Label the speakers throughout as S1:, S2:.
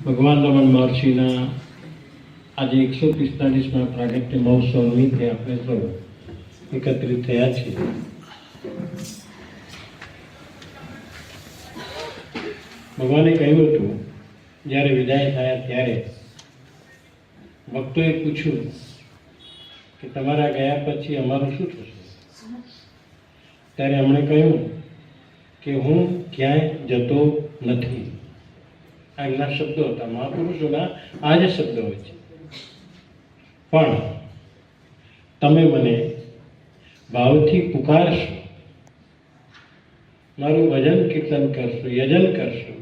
S1: ભગવાન રમણ મહર્ષિના આજે 145મા પ્રાગટ્ય મહોત્સવ નિમિત્તે આપણે સૌ એકત્રિત થયા છીએ. ભગવાને કહ્યું હતું, જ્યારે વિદાય થયા ત્યારે ભક્તોએ પૂછ્યું કે તમારા ગયા પછી અમારું શું થશે? ત્યારે એમણે કહ્યું કે હું ક્યાંય જતો નથી. આ એમના શબ્દો હતા. મહાપુરુષોના આ જ શબ્દો હોય છે. પણ તમે મને ભાવથી પુકારશો, મારું ભજન કીર્તન કરશો, યજન કરશો,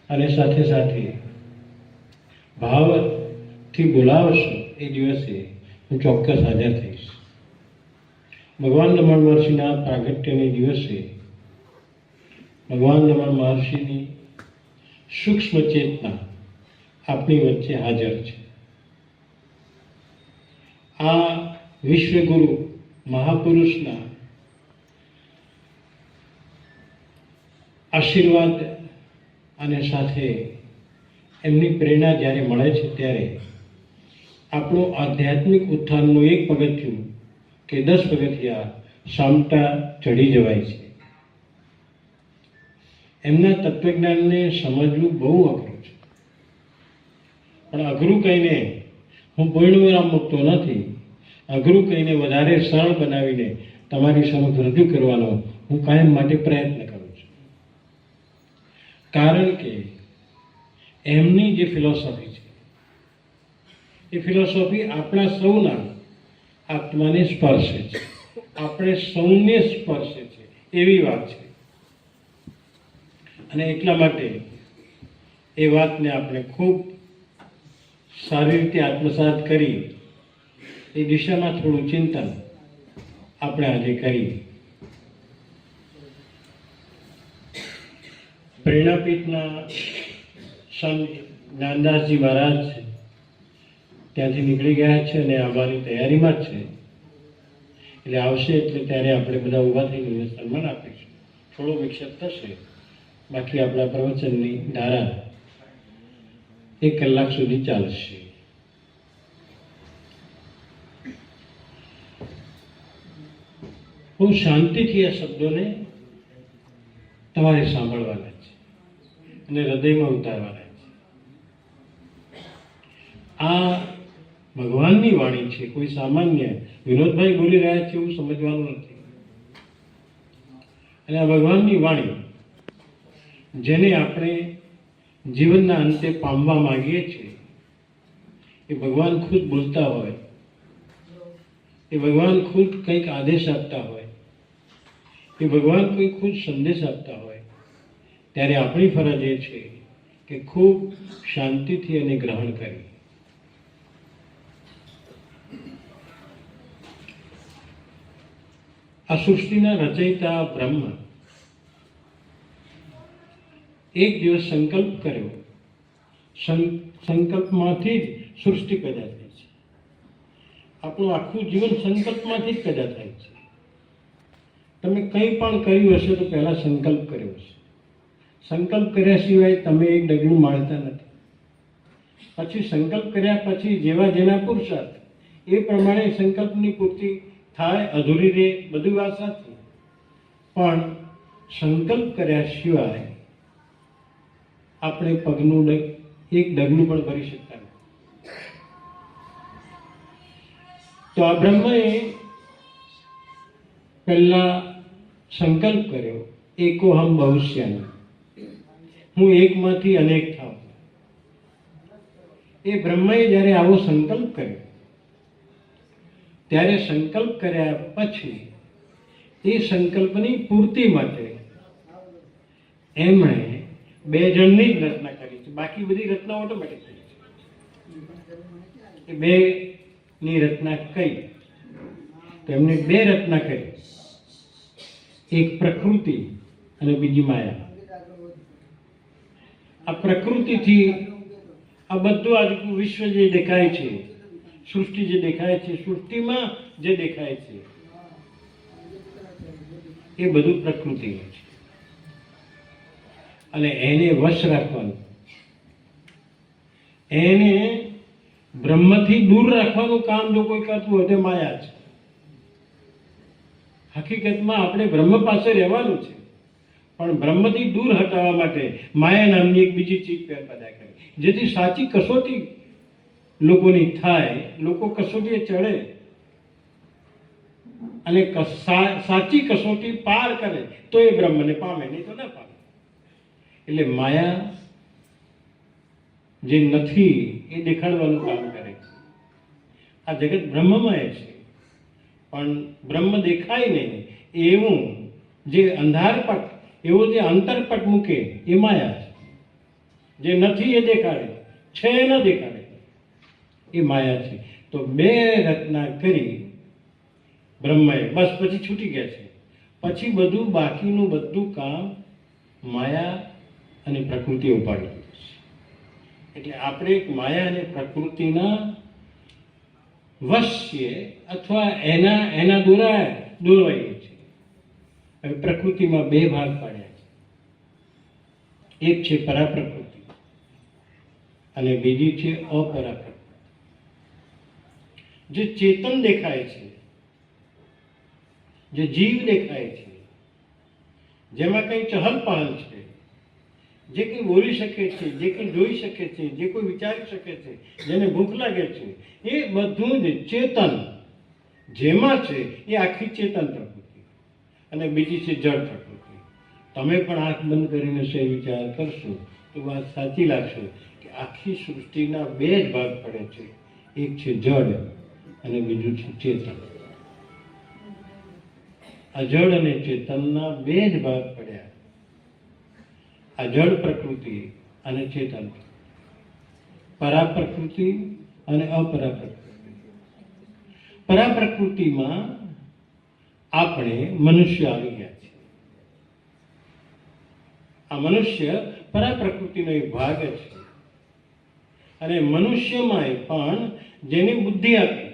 S1: અને સાથે સાથે ભાવથી બોલાવશો, એ દિવસે હું ચોક્કસ હાજર થઈશ. ભગવાન રમણ મહર્ષિના પ્રાગટ્યને દિવસે ભગવાન રમણ મહર્ષિની સૂક્ષ્મ ચેતના આપણી વચ્ચે હાજર છે. આ વિશ્વગુરુ મહાપુરુષના આશીર્વાદ અને સાથે એમની પ્રેરણા જ્યારે મળે છે ત્યારે આપણું આધ્યાત્મિક ઉત્થાનનું એક પગથિયું કે 10 પગથિયા સામટા ચડી જવાય છે. એમના તત્વજ્ઞાનને સમજવું બહુ અઘરું છે. પણ અઘરું કહીને હું પૂર્ણવિરામ મૂકતો નથી. અઘરું કહીને વધારે સરળ બનાવીને તમારી સમક્ષ રજૂ કરવાનો હું કાયમ માટે પ્રયત્ન કરું છું. કારણ કે એમની જે ફિલોસોફી છે એ ફિલોસોફી આપણા સૌના આત્માને સ્પર્શે છે, આપણે સૌને સ્પર્શે છે એવી વાત છે. અને એટલા માટે એ વાતને આપણે ખૂબ સારી રીતે આત્મસાત કરી એ દિશામાં થોડું ચિંતન આપણે આજે કરીએ. પ્રેરણાપીઠના સંત જ્ઞાનદાસજી મહારાજ ત્યાંથી નીકળી ગયા છે અને આવવાની તૈયારીમાં જ છે. એટલે આવશે એટલે ત્યારે આપણે બધા ઊભા થઈને સન્માન આપીશું. થોડો વિક્ષેપ થશે, બાકી આપણા પ્રવચનની ધારા 1 કલાક સુધી ચાલશે. બહુ શાંતિથી આ શબ્દોને તમારે સાંભળવાના છે અને હૃદયમાં ઉતારવાના છે. આ ભગવાનની વાણી છે, કોઈ સામાન્ય વિનોદભાઈ બોલી રહ્યા છે એવું સમજવાનું નથી. અને આ ભગવાનની વાણી જેને આપણે જીવનના અંતે પામવા માંગીએ છીએ, એ ભગવાન ખુદ બોલતા હોય, એ ભગવાન ખુદ કંઈક આદેશ આપતા હોય, એ ભગવાન કોઈ ખુદ સંદેશ આપતા હોય, ત્યારે આપણી ફરજ એ છે કે ખૂબ શાંતિથી એને ગ્રહણ કરી. આ સૃષ્ટિના રચયિતા બ્રહ્મ એક દિવસ સંકલ્પ કર્યો. સંકલ્પમાંથી જ સૃષ્ટિ પેદા થઈ છે. આપણું આખું જીવન સંકલ્પમાંથી જ પેદા થાય છે. તમે કંઈ પણ કર્યું હશે તો પહેલા સંકલ્પ કર્યો હશે. સંકલ્પ કર્યા સિવાય તમે એક ડગલું માણતા નથી. પછી સંકલ્પ કર્યા પછી જેવા જેના પુરુષાર્થ એ પ્રમાણે સંકલ્પની પૂર્તિ થાય, અધૂરી રહે, બધી વાત સાચી. પણ સંકલ્પ કર્યા સિવાય આપણે પગનું એક ડગલું પણ ભરી શકતા નથી. તો આ બ્રહ્મએ પહેલા સંકલ્પ કર્યો, એકોહમ બહુશ્યામી, હું એકમાંથી અનેક થાઉં. એ બ્રહ્મએ જ્યારે આવો સંકલ્પ કર્યો ત્યારે સંકલ્પ કર્યા પછી એ સંકલ્પની પૂર્તિ માટે એમણે 2 જણની જ રચના કરી છે. બાકી બધી રચના ઓટોમેટિક થઈ છે. 2ની રચના કઈ? તો એમને 2 રચના કરી, એક પ્રકૃતિ અને બીજી માયા. આ પ્રકૃતિથી આ બધું આજનું વિશ્વ જે દેખાય છે, સૃષ્ટિ જે દેખાય છે, સૃષ્ટિમાં જે દેખાય છે એ બધું પ્રકૃતિનું છે. અને એને વશ રાખવાનું, એને બ્રહ્મથી દૂર રાખવાનું કામ જો કોઈ કરતું હોય તો માયા છે. હકીકતમાં આપણે બ્રહ્મ પાસે રહેવાનું છે, પણ બ્રહ્મથી દૂર હટાવવા માટે માયા નામની એક બીજી ચીજ પેદા કરી, જેથી સાચી કસોટી લોકોની થાય, લોકો કસોટીએ ચડે અને સાચી કસોટી પાર કરે તો એ બ્રહ્મને પામે, નહીં તો ના પામે. એટલે માયા જે નથી એ દેખાડવાનું કામ કરે છે. આ જગત બ્રહ્મમય છે, પણ બ્રહ્મ દેખાય નહીં એવું જે અંધારપટ, એવો જે અંતરપટ મૂકે એ માયા છે. જે નથી એ દેખાડે, છે એ ન દેખાડે, એ માયા છે. તો બે રચના કરી બ્રહ્મએ, બસ પછી છૂટી ગયા છે. પછી બધું બાકીનું બધું કામ માયા અને પ્રકૃતિ ઉપાડી લીધું છે. એટલે આપણે એક માયા અને પ્રકૃતિના વશ છીએ, અથવા એના દોરવાઈએ છીએ. હવે પ્રકૃતિમાં બે ભાગ પાડ્યા છે. એક છે પરાપ્રકૃતિ અને બીજી છે અપરાપ્રકૃતિ. જે ચેતન દેખાય છે, જે જીવ દેખાય છે, જેમાં કંઈ ચહલપહલ છે, જે કંઈ બોલી શકે છે, જે કંઈ જોઈ શકે છે, જે કોઈ વિચારી શકે છે, જેને ભૂખ લાગે છે, એ બધું જ ચેતન જેમાં છે એ આખી ચેતન પ્રકૃતિ. અને બીજી છે જળ પ્રકૃતિ. તમે પણ આંખ બંધ કરીને સે વિચાર કરશો તો વાત સાચી લાગશે કે આખી સૃષ્ટિના બે જ ભાગ પડે છે, એક છે જળ અને બીજું છે ચેતન. આ જળ અને ચેતનના બે જ ભાગ પડ્યા, આ જળ પ્રકૃતિ અને ચેતન, પરાપ્રકૃતિ અને અપરાપ્રકૃતિ. પરાપ્રકૃતિમાં આપણે મનુષ્ય આવી ગયા છે. આ મનુષ્ય પરાપ્રકૃતિનો એક ભાગ છે. અને મનુષ્યમાં પણ જેની બુદ્ધિ આપી,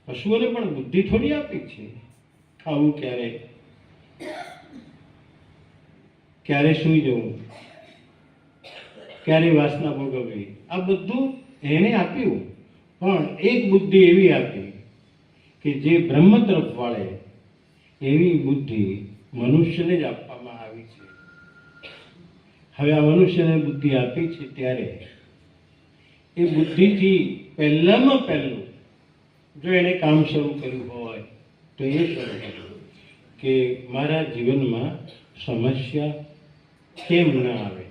S1: પશુઓને પણ બુદ્ધિ થોડી આપી છે. ખાવું ક્યારે, ક્યારે સૂઈ જવું, ક્યારે વાસના ભોગવવી, આ બધું એને આપ્યું. પણ એક બુદ્ધિ એવી આપી કે જે બ્રહ્મ તરફ વાળે, એવી બુદ્ધિ મનુષ્યને જ આપવામાં આવી છે. હવે આ મનુષ્યને બુદ્ધિ આપી છે ત્યારે એ બુદ્ધિથી પહેલામાં પહેલું જો એને કામ શરૂ કર્યું હોય તો એ શરૂ કર્યું કે મારા જીવનમાં સમસ્યા કેમ ન આવે,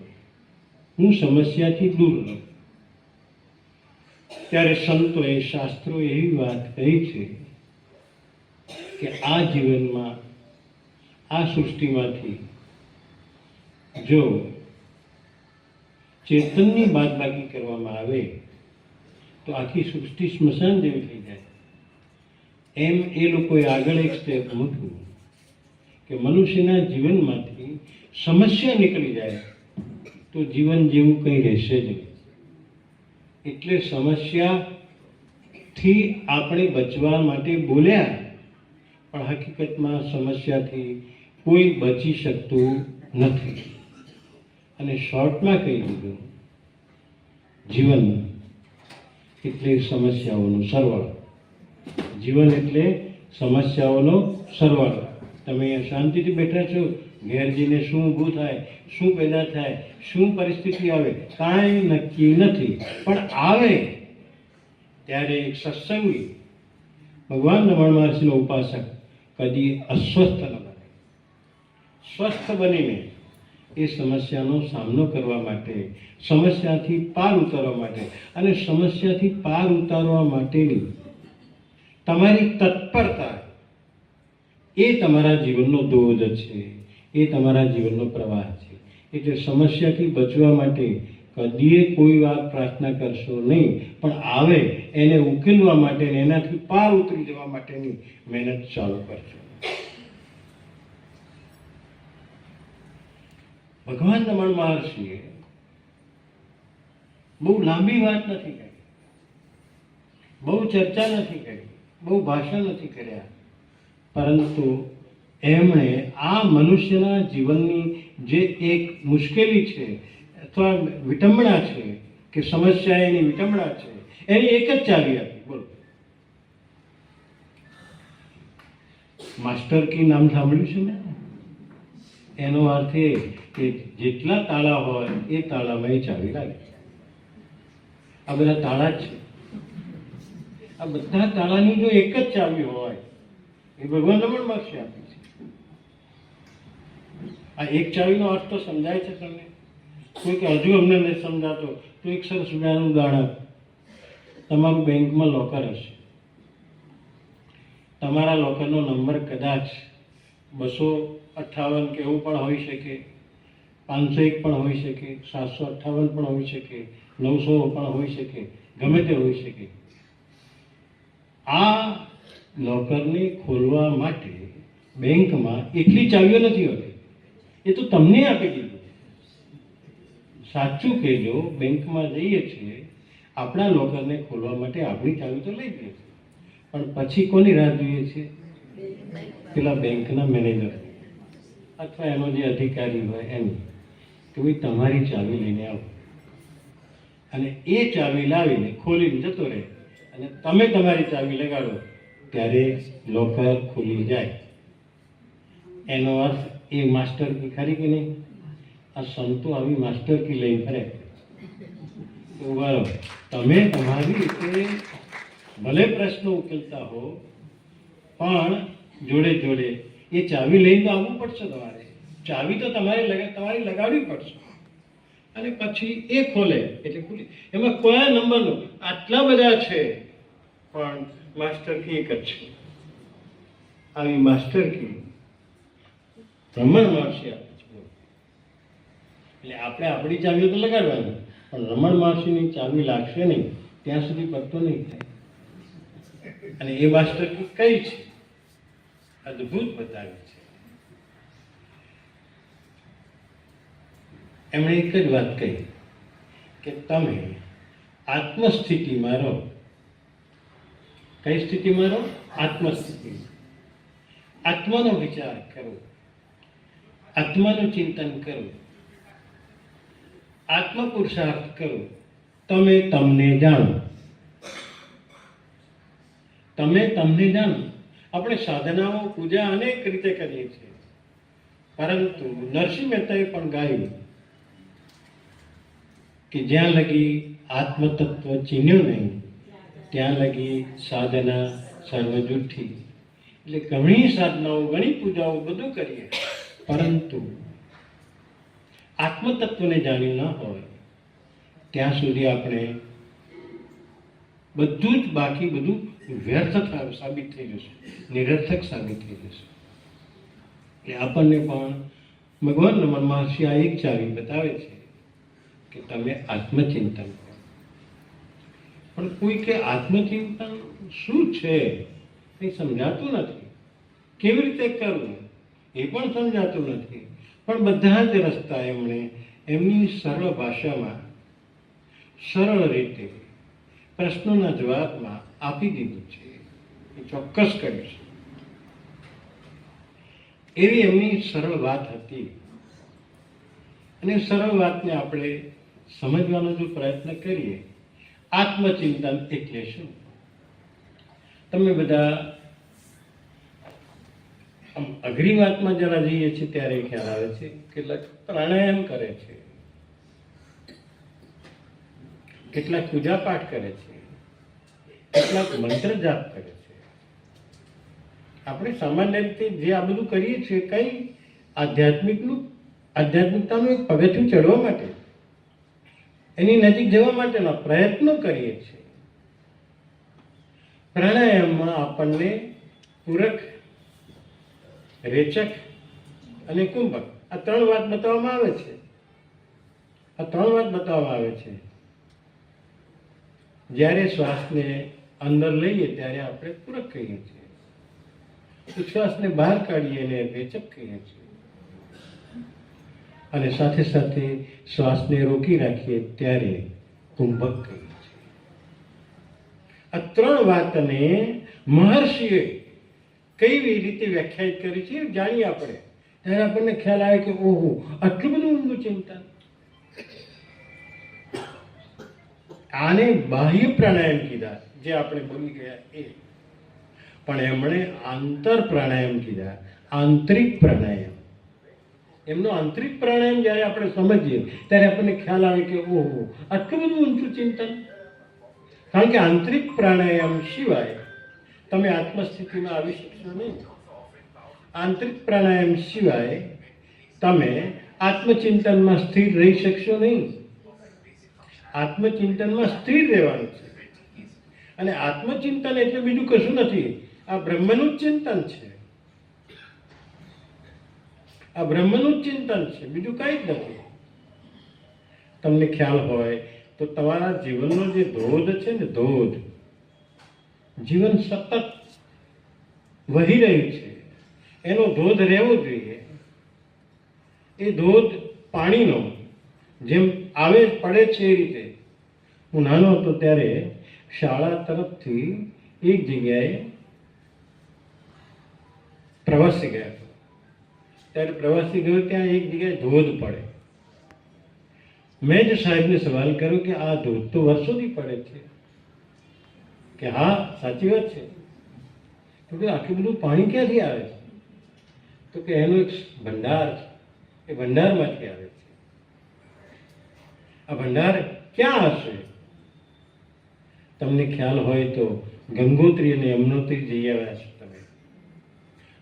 S1: હું સમસ્યાથી દૂર રહું. ત્યારે સંતોએ, શાસ્ત્રોએ એવી વાત કહી છે કે આ જીવનમાં, આ સૃષ્ટિમાંથી જો ચેતનની બાદબાકી કરવામાં આવે તો આખી સૃષ્ટિ સ્મશાન જેવી થઈ જાય. એમ એ લોકોએ આગળ એક સ્ટેપ મૂક્યું કે મનુષ્યના જીવનમાંથી સમસ્યા નીકળી જાય તો જીવન જેવું કંઈ રહેશે જ નહીં. એટલે સમસ્યાથી આપણે બચવા માટે બોલ્યા, પણ હકીકતમાં સમસ્યાથી કોઈ બચી શકતું નથી. અને શોર્ટમાં કહી દીધું, જીવન એટલે સમસ્યાઓનો સરવાળો. જીવન એટલે સમસ્યાઓનો સરવાળો. તમે અહીંયા શાંતિથી બેઠા છો, ઘેર જઈને શું ઊભું થાય, શું પેદા થાય, શું પરિસ્થિતિ આવે, કાંઈ નક્કી નથી. પણ આવે ત્યારે એક સત્સંગી, ભગવાન રમણ મહર્ષિનો ઉપાસક કદી અસ્વસ્થ ન બને. સ્વસ્થ બનીને એ સમસ્યાનો સામનો કરવા માટે, સમસ્યાથી પાર ઉતારવા માટે, અને સમસ્યાથી પાર ઉતારવા માટેની તમારી તત્પરતા, એ તમારા જીવનનો ધોધ છે, એ તમારા જીવનનો પ્રવાહ છે. એટલે સમસ્યાથી બચવા માટે કદીએ કોઈ વાત પ્રાર્થના કરશો નહીં, પણ આવે એને ઉકેલવા માટે, એનાથી પાર ઉતરી જવા માટેની મહેનત ચાલુ કરજો. ભગવાન રમણ મહર્ષિએ બહુ લાંબી વાત નથી કરી, બહુ ચર્ચા નથી કરી, બહુ ભાષણ નથી કર્યા, પરંતુ એમણે આ મનુષ્યના જીવનની જે એક મુશ્કેલી છે અથવા વિટંબણા છે કે સમસ્યા એની વિટંબણા છે, એની એક જ ચાવી આપી. બોલો, માસ્ટર કી નામ સાંભળ્યું છે ને? એનો અર્થ એ કે જેટલા તાળા હોય એ તાળામાં એ ચાવી લાગે. આ બધા તાળા જ છે. આ બધા તાળાની જો એક જ ચાવી હોય એ ભગવાન રમણ મહર્ષિ આપી છે. આ એક ચાવીનો અર્થ તો સમજાય છે તમને? કોઈ કે હજુ અમને નથી સમજાતો તો એક સરસ મજાનું ઉદાહરણ. તમારું બેંકમાં લોકર હશે, તમારા લોકરનો નંબર કદાચ 258 કે એવું પણ હોઈ શકે, 501 પણ હોઈ શકે, 758 પણ હોઈ શકે, 900 પણ હોઈ શકે, ગમે તે હોઈ શકે. આ લોકરને ખોલવા માટે બેંકમાં એટલી ચાવીઓ નથી હોતી, એ તો તમને આપી દીધું. સાચું કહેજો, બેંકમાં જઈએ છીએ, આપણા લોકરને ખોલવા માટે આપણી ચાવી તો લઈ જઈએ છીએ, પણ પછી કોની રાહ જોઈએ છીએ? પેલા બેંકના મેનેજર અથવા એનો જે અધિકારી હોય એની, કે ભાઈ તમારી ચાવી લઈને આવો. અને એ ચાવી લાવીને ખોલીને જતો રહે અને તમે તમારી ચાવી લગાડો ત્યારે લોકર ખુલી જાય. એનો અર્થ એ માસ્ટર કી ખરી કે નહીં? આ સંતો આવી માસ્ટર કી લઈને ફરે. તમે તમારી રીતે ભલે પ્રશ્નો ઉકેલતા હો, પણ જોડે જોડે એ ચાવી લઈને તો આવવું પડશે. તમારે ચાવી તો તમારી લગાડવી પડશે અને પછી એ ખોલે એટલે ખુલી. એમાં કયા નંબરનો? આટલા બધા છે પણ માસ્ટર કી એક જ છે. આવી માસ્ટર કી રમણ મહર્ષિ આપે છે. એટલે આપણે આપણી ચાવીઓ તો લગાડવાની, પણ રમણ મહર્ષિની ચાવી લાગશે નહીં ત્યાં સુધી પત્તો નહીં થાય. અને એ માસ્ટર કી કઈ છે? અદ્ભુત બતાવી છે. એમણે એક જ વાત કહી કે તમે આત્મસ્થિતિમાં રહો. કઈ સ્થિતિમાં રહો? આત્મસ્થિતિમાં. આત્માનો વિચાર કરો, આત્માનું ચિંતન કરો, આત્મ પુરુષાર્થ કરો. તમે તમને જાણો, તમે તમને જાણો. આપણે સાધનાઓ પૂજા અનેક રીતે કરીએ છીએ, પરંતુ નરસિંહ મહેતાએ પણ ગાયું કે જ્યાં લગી આત્મતત્વ ચીન્યો નહીં ત્યાં લગી સાધના સર્વ જુઠ્ઠી. એટલે ઘણી સાધનાઓ, ઘણી પૂજાઓ, બધું કરીએ, પરંતુ આત્મતત્વને જાણ્યું ન હોય ત્યાં સુધી આપણે બધું જ બાકી બધું વ્યર્થ સાબિત થઈ જશે, નિરર્થક સાબિત થઈ જશે. એટલે આપણને પણ ભગવાન રમણ મહર્ષિ આ એક ચાવી બતાવે છે કે તમે આત્મચિંતન કરો. પણ કોઈ કે આત્મચિંતન શું છે એ સમજાતું નથી, કેવી રીતે કરવું એ પણ સમજાતું નથી. પણ બધા જ રસ્તા એમણે એમની સરળ ભાષામાં, સરળ રીતે પ્રશ્નોના જવાબમાં આપી દીધું છે. એ ચોક્કસ કર્યું છે. એવી એમની સરળ વાત હતી. અને સરળ વાતને આપણે સમજવાનો જો પ્રયત્ન કરીએ, આત્મચિંતન એટલે શું? તમે બધા અઘરી વાતમાં જરા જઈએ છીએ ત્યારે ખ્યાલ આવે છે. કેટલાક પ્રાણાયામ કરે છે, કેટલાક પૂજા પાઠ કરે છે, કેટલાક મંત્ર જાપ કરે છે. આપણે સામાન્ય રીતે જે આ બધું કરીએ છીએ, કઈ આધ્યાત્મિકતાનું એક પગથિયું ચડવા માટે, એની નજીક જવા માટેના પ્રયત્નો કરીએ છીએ. પ્રાણાયામમાં આપણને પૂરક, રેચક અને કુંભક આ ત્રણ વાત બતાવવામાં આવે છે. આ ત્રણ વાત બતાવવામાં આવે છે. જ્યારે શ્વાસને અંદર લઈએ ત્યારે આપણે પૂરક કહીએ છીએ, શ્વાસને બહાર કાઢીએ એને રેચક કહીએ છીએ, અને સાથે સાથે શ્વાસને રોકી રાખીએ ત્યારે કુંભક કહીએ છીએ. આ ત્રણ વાતને મહર્ષિએ કઈ રીતે વ્યાખ્યાયિત કરી છે એ જાણીએ આપણે, ત્યારે આપણને ખ્યાલ આવે કે ઓહો, આટલું બધું ઊંડું ચિંતન. આને બાહ્ય પ્રાણાયામ કીધા, જે આપણે બોલી ગયા એ. પણ એમણે આંતર પ્રાણાયામ કીધા, આંતરિક પ્રાણાયામ. એમનો આંતરિક પ્રાણાયામ જ્યારે આપણે સમજીએ ત્યારે આપણને ખ્યાલ આવે કે ઓહો, આટલું બધું ઊંચું ચિંતન. કારણ કે આંતરિક પ્રાણાયામ સિવાય તમે આત્મસ્થિતિમાં આવી શકશો નહીં. આંતરિક પ્રાણાયામ સિવાય તમે આત્મચિંતનમાં સ્થિર રહી શકશો નહીં. આત્મચિંતનમાં સ્થિર રહેવાનું છે. અને આત્મચિંતન એટલે બીજું કશું નથી, આ બ્રહ્મનું જ ચિંતન છે. આ બ્રહ્મનું જ ચિંતન છે, બીજું કંઈ જ નથી. તમને ખ્યાલ હોય તો તમારા જીવનનો જે ધોધ છે ને, ધોધ, જીવન સતત વહી રહ્યું છે, એનો ધોધ રહેવો જોઈએ. એ ધોધ પાણીનો જેમ આવે પડે છે એ રીતે. હું નાનો હતો ત્યારે શાળા તરફથી એક જગ્યાએ પ્રવાસી ગયા હતો. ત્યારે પ્રવાસી ગયો, ત્યાં એક જગ્યાએ ધોધ પડે. મેં જ સાહેબને સવાલ કર્યો કે આ ધોધ તો વર્ષોથી પડે છે. કે હા, સાચી વાત છે. તો કે આટલું બધું પાણી ક્યાંથી આવે છે? તો કે એનો એક ભંડાર છે, એ ભંડારમાંથી આવે છે. આ ભંડાર ક્યાં હશે? તમને ખ્યાલ હોય તો ગંગોત્રી અને યમનોત્રી જઈ આવ્યા છો તમે.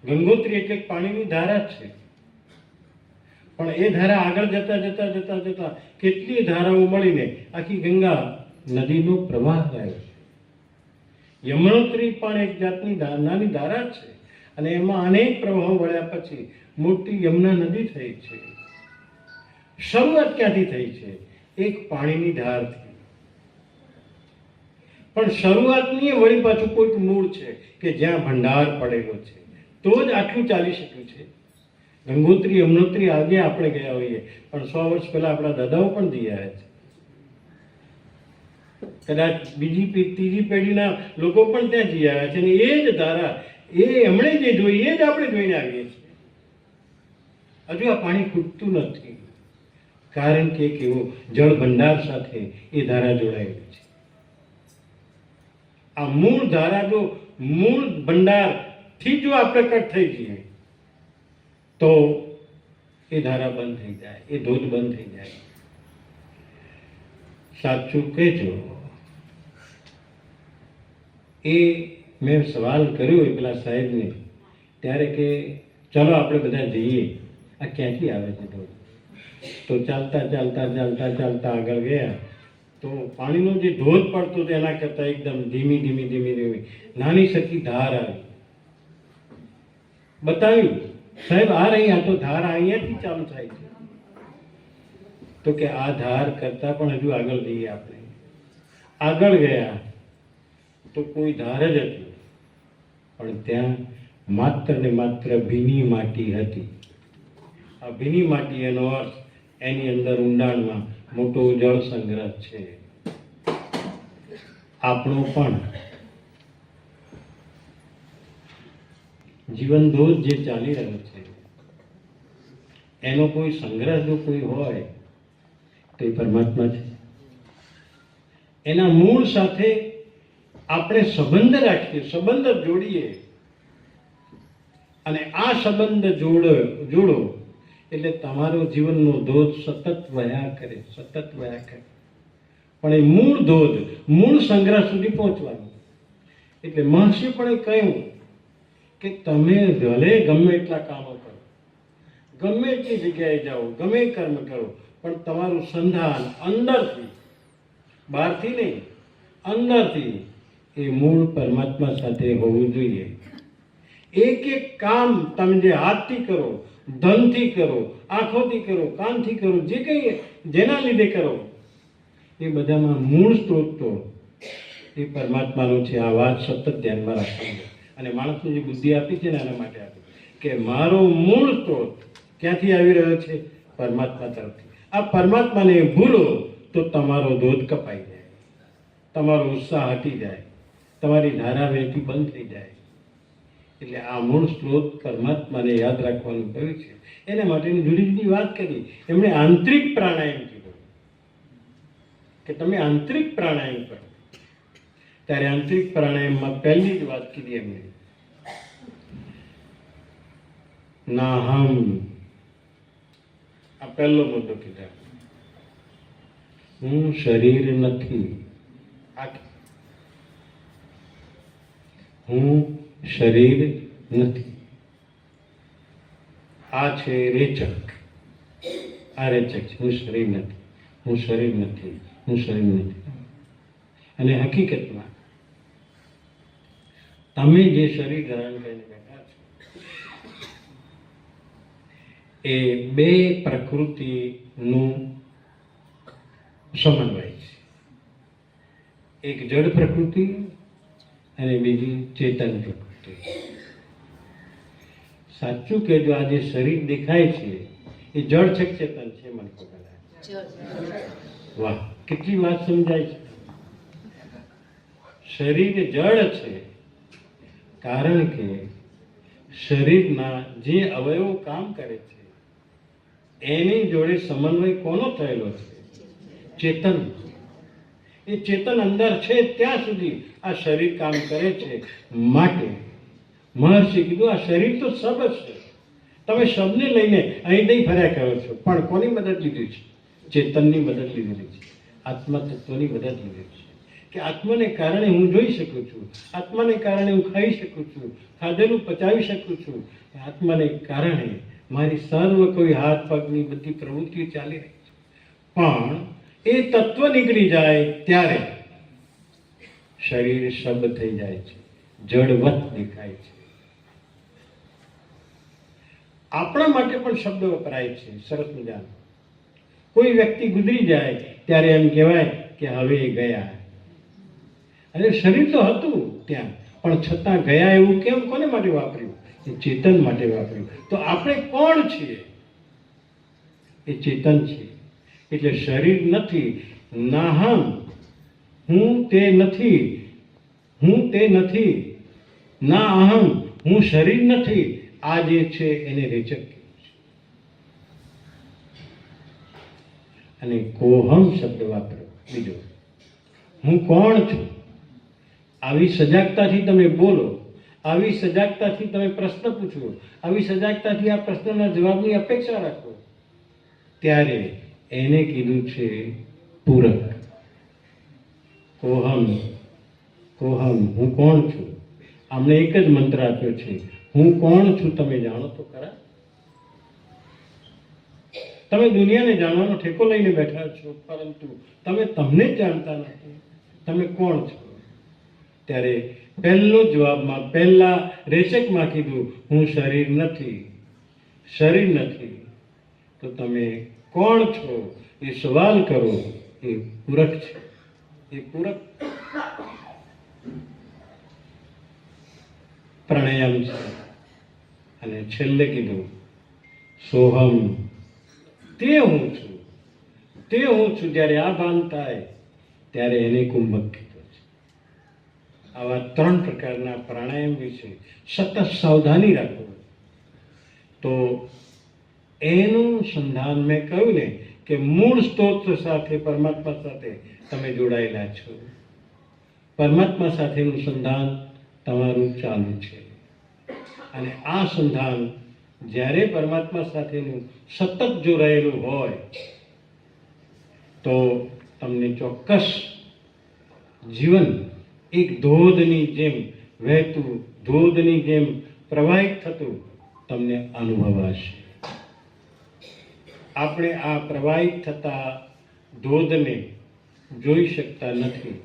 S1: ગંગોત્રી એટલે પાણીની ધારા છે, પણ એ ધારા આગળ જતા જતા જતા જતા કેટલી ધારાઓ મળીને આખી ગંગા નદીનો પ્રવાહ થયો છે. યમનોત્રી પણ એક જાતની નાની ધારા છે, અને એમાં અનેક પ્રવાહો વળ્યા પછી મોટી યમુના નદી થઈ છે. શરૂઆત ક્યાંથી થઈ છે? એક પાણીની ધારથી. પણ શરૂઆતની વળી પાછું કોઈક મૂળ છે કે જ્યાં ભંડાર પડેલો છે, તો જ આટલું ચાલી શક્યું છે. ગંગોત્રી યમનોત્રી આજે આપણે ગયા હોઈએ, પણ 100 વર્ષ પહેલા આપણા દાદાઓ પણ જઈ આવ્યા છે. કદાચ બીજી ત્રીજી પેઢીના લોકો પણ ત્યાં જઈ આવ્યા છે, અને એ જ ધારા, એ એમણે જે જોઈ એ જ આપણે જોઈને આવીએ છીએ. હજુ આ પાણી ખૂટતું નથી, કારણ કે કેવો જળ ભંડાર સાથે એ ધારા જોડાયેલી છે. આ મૂળ ધારા, જો મૂળ ભંડારથી જો આપણે કટ થઈ જઈએ તો એ ધારા બંધ થઈ જાય, એ ધોધ બંધ થઈ જાય. સાચું કહેજો, એ મેં સવાલ કર્યો એ પેલા સાહેબને, ત્યારે કે ચલો આપણે બધા જઈએ. આ ક્યાંથી આવે છે ધોધ? તો ચાલતા ચાલતા ચાલતા ચાલતા આગળ ગયા તો પાણીનો જે ધોધ પડતો હતો એના કરતાં એકદમ ધીમી ધીમી ધીમી ધીમી નાની સરખી ધાર આવી. બતાવ્યું, સાહેબ આ રહી, આ તો ધાર અહીંયાથી ચાલુ થાય છે. તો કે આ ધાર કરતાં પણ હજુ આગળ જઈએ આપણે. આગળ ગયા તો કોઈ ધાર જ હતી, પણ ત્યાં માત્ર ને માત્ર ભીની માટી હતી. આ ભીની માટી એનો અર્થ એની અંદર ઊંડાણમાં મોટો જળ સંગ્રહ છે. આપણો પણ જીવન ધોધ જે ચાલી રહ્યો છે એનો કોઈ સંગ્રહ જો કોઈ હોય તો એ પરમાત્મા છે. એના મૂળ સાથે આપણે સંબંધ રાખીએ, સંબંધ જોડીએ, અને આ સંબંધ જોડો એટલે તમારો જીવનનો ધોધ સતત વહ્યા કરે, સતત વહ્યા કરે. પણ એ મૂળ ધોધ, મૂળ સંગ્રહ સુધી પહોંચવાનું. એટલે મહર્ષિ પણ કહ્યું કે તમે ભલે ગમે એટલા કામો કરો, ગમે એટલી જગ્યાએ જાઓ, ગમે કર્મ કરો, પણ તમારું સંધાન અંદરથી, બહારથી નહીં, અંદરથી એ મૂળ પરમાત્મા સાથે હોવું જોઈએ. એક એક કામ તમે જે હાથથી કરો, ધનથી કરો, આંખોથી કરો, કાનથી કરો, જે કંઈ જેના લીધે કરો, એ બધામાં મૂળ સ્ત્રોત તો એ પરમાત્માનો છે. આ વાત સતત ધ્યાનમાં રાખવાની. અને માણસને જે બુદ્ધિ આપી છે ને એના માટે આપી કે મારો મૂળ સ્ત્રોત ક્યાંથી આવી રહ્યો છે? પરમાત્મા તરફથી. આ પરમાત્માને ભૂલો તો તમારો ધોધ કપાઈ જાય, તમારો ઉત્સાહ હટી જાય, તમારી ધારા વહેતી બંધ થઈ જાય. એટલે આ મૂળ સ્ત્રોત પરમાત્માને યાદ રાખવાનું કહ્યું છે. એના માટેની જુદી જુદી વાત કરી. એમણે આંતરિક પ્રાણાયામ કીધું કે તમે આંતરિક પ્રાણાયામ કરો. ત્યારે આંતરિક પ્રાણાયામમાં પહેલી જ વાત કીધી એમણે, નાહમ. આ પહેલો મુદ્દો કીધા, હું શરીર નથી. હું શરીર નથી. આ છે રેચક. આ રેચક છે. હું શરીર નથી, હું શરીર નથી, હું શરીર નથી. અને હકીકતમાં તમે જે શરીર ધારણ કરીને બેઠા છો એ બે પ્રકૃતિનું સમન્વય છે. એક જડ પ્રકૃતિ અને બીજી ચેતન પ્રકૃતિ. સાચું કે જો આ જે શરીર દેખાય છે એ જડ છે કે ચેતન છે? મને ખબર. વાહ, કેટલી વાત સમજાય છે. શરીર જડ છે કારણ કે શરીરના જે અવયવો કામ કરે છે એની જોડે સમન્વય કોનો થયેલો છે? ચેતન. એ ચેતન અંદર છે ત્યાં સુધી આ શરીર કામ કરે છે. માટે મહર્ષિ કીધું આ શરીર તો સબ છે. તમે શબને લઈને અહીં નહીં ફર્યા કરો છો, પણ કોની મદદ લીધી છે? ચેતનની મદદ લીધેલી છે. આત્મા તત્વની મદદ લીધી છે કે આત્માને કારણે હું જોઈ શકું છું, આત્માને કારણે હું ખાઈ શકું છું, ખાધેલું પચાવી શકું છું. આત્માને કારણે મારી સર્વ કોઈ હાથ પગની બધી પ્રવૃત્તિઓ ચાલી રહી છે. પણ એ તત્વ નીકળી જાય ત્યારે શરીર શબ થઈ જાય છે, જડવત દેખાય છે. આપણા માટે પણ શબ્દ વપરાય છે સરસ મજાનો. કોઈ વ્યક્તિ ગુજરી જાય ત્યારે એમ કહેવાય કે હવે એ ગયા. અને શરીર તો હતું ત્યાં, પણ છતાં ગયા એવું કેમ? કોને માટે વાપર્યું? એ ચેતન માટે વાપર્યું. તો આપણે કોણ છીએ? એ ચેતન છીએ. એટલે શરીર નથી. નાહમ, હું તે નથી, હું તે નથી. ના અહમ, હું શરીર નથી. આ જે છે એને રેચક કહેવાય છે. અને કોહમ શબ્દ વાપરો બીજો, હું કોણ છું? આવી સજાગતાથી તમે બોલો, આવી સજાગતાથી તમે પ્રશ્ન પૂછો, આવી સજાગતાથી આ પ્રશ્નના જવાબની અપેક્ષા રાખો, ત્યારે એને કીધું છે પૂરક. કોહમ, કોહમ, હું કોણ છું? આમણે એક જ મંત્ર આપ્યો છે, હું કોણ છું તમે જાણો તો ખરા? તમે દુનિયાને જાણવાનો ઠેકો લઈને બેઠા છો, પરંતુ તમે તમને જ જાણતા નથી તમે કોણ છો. ત્યારે પહેલો જવાબમાં પહેલા રેચકમાં કીધું હું શરીર નથી, શરીર નથી. તો તમે કોણ છો એ સવાલ કરો, એ પૂરક છે. એ પૂરક પ્રાણાયામ છે. અને છેલ્લે કીધું સોહમ, તે હું છું, તે હું છું. જ્યારે આ ભાન થાય ત્યારે એને કુંભક કીધું છે. આવા 3 પ્રકારના પ્રાણાયામ વિશે સતત સાવધાની રાખો. તો એનું સંધાન મેં કહ્યું ને કે મૂળ સ્ત્રોત સાથે, પરમાત્મા સાથે તમે જોડાયેલા છો. પરમાત્મા સાથેનું સંધાન તમારું ચાલુ છે. અને આ સંધાન જ્યારે પરમાત્મા સાથેનું સતત જો રહેલું હોય તો તમને ચોક્કસ જીવન એક ધોધની જેમ વહેતું, ધોધની જેમ પ્રવાહિત થતું તમને અનુભવાશે. આપણે આ પ્રવાહિત થતા ધોધને જોઈ શકતા નથી,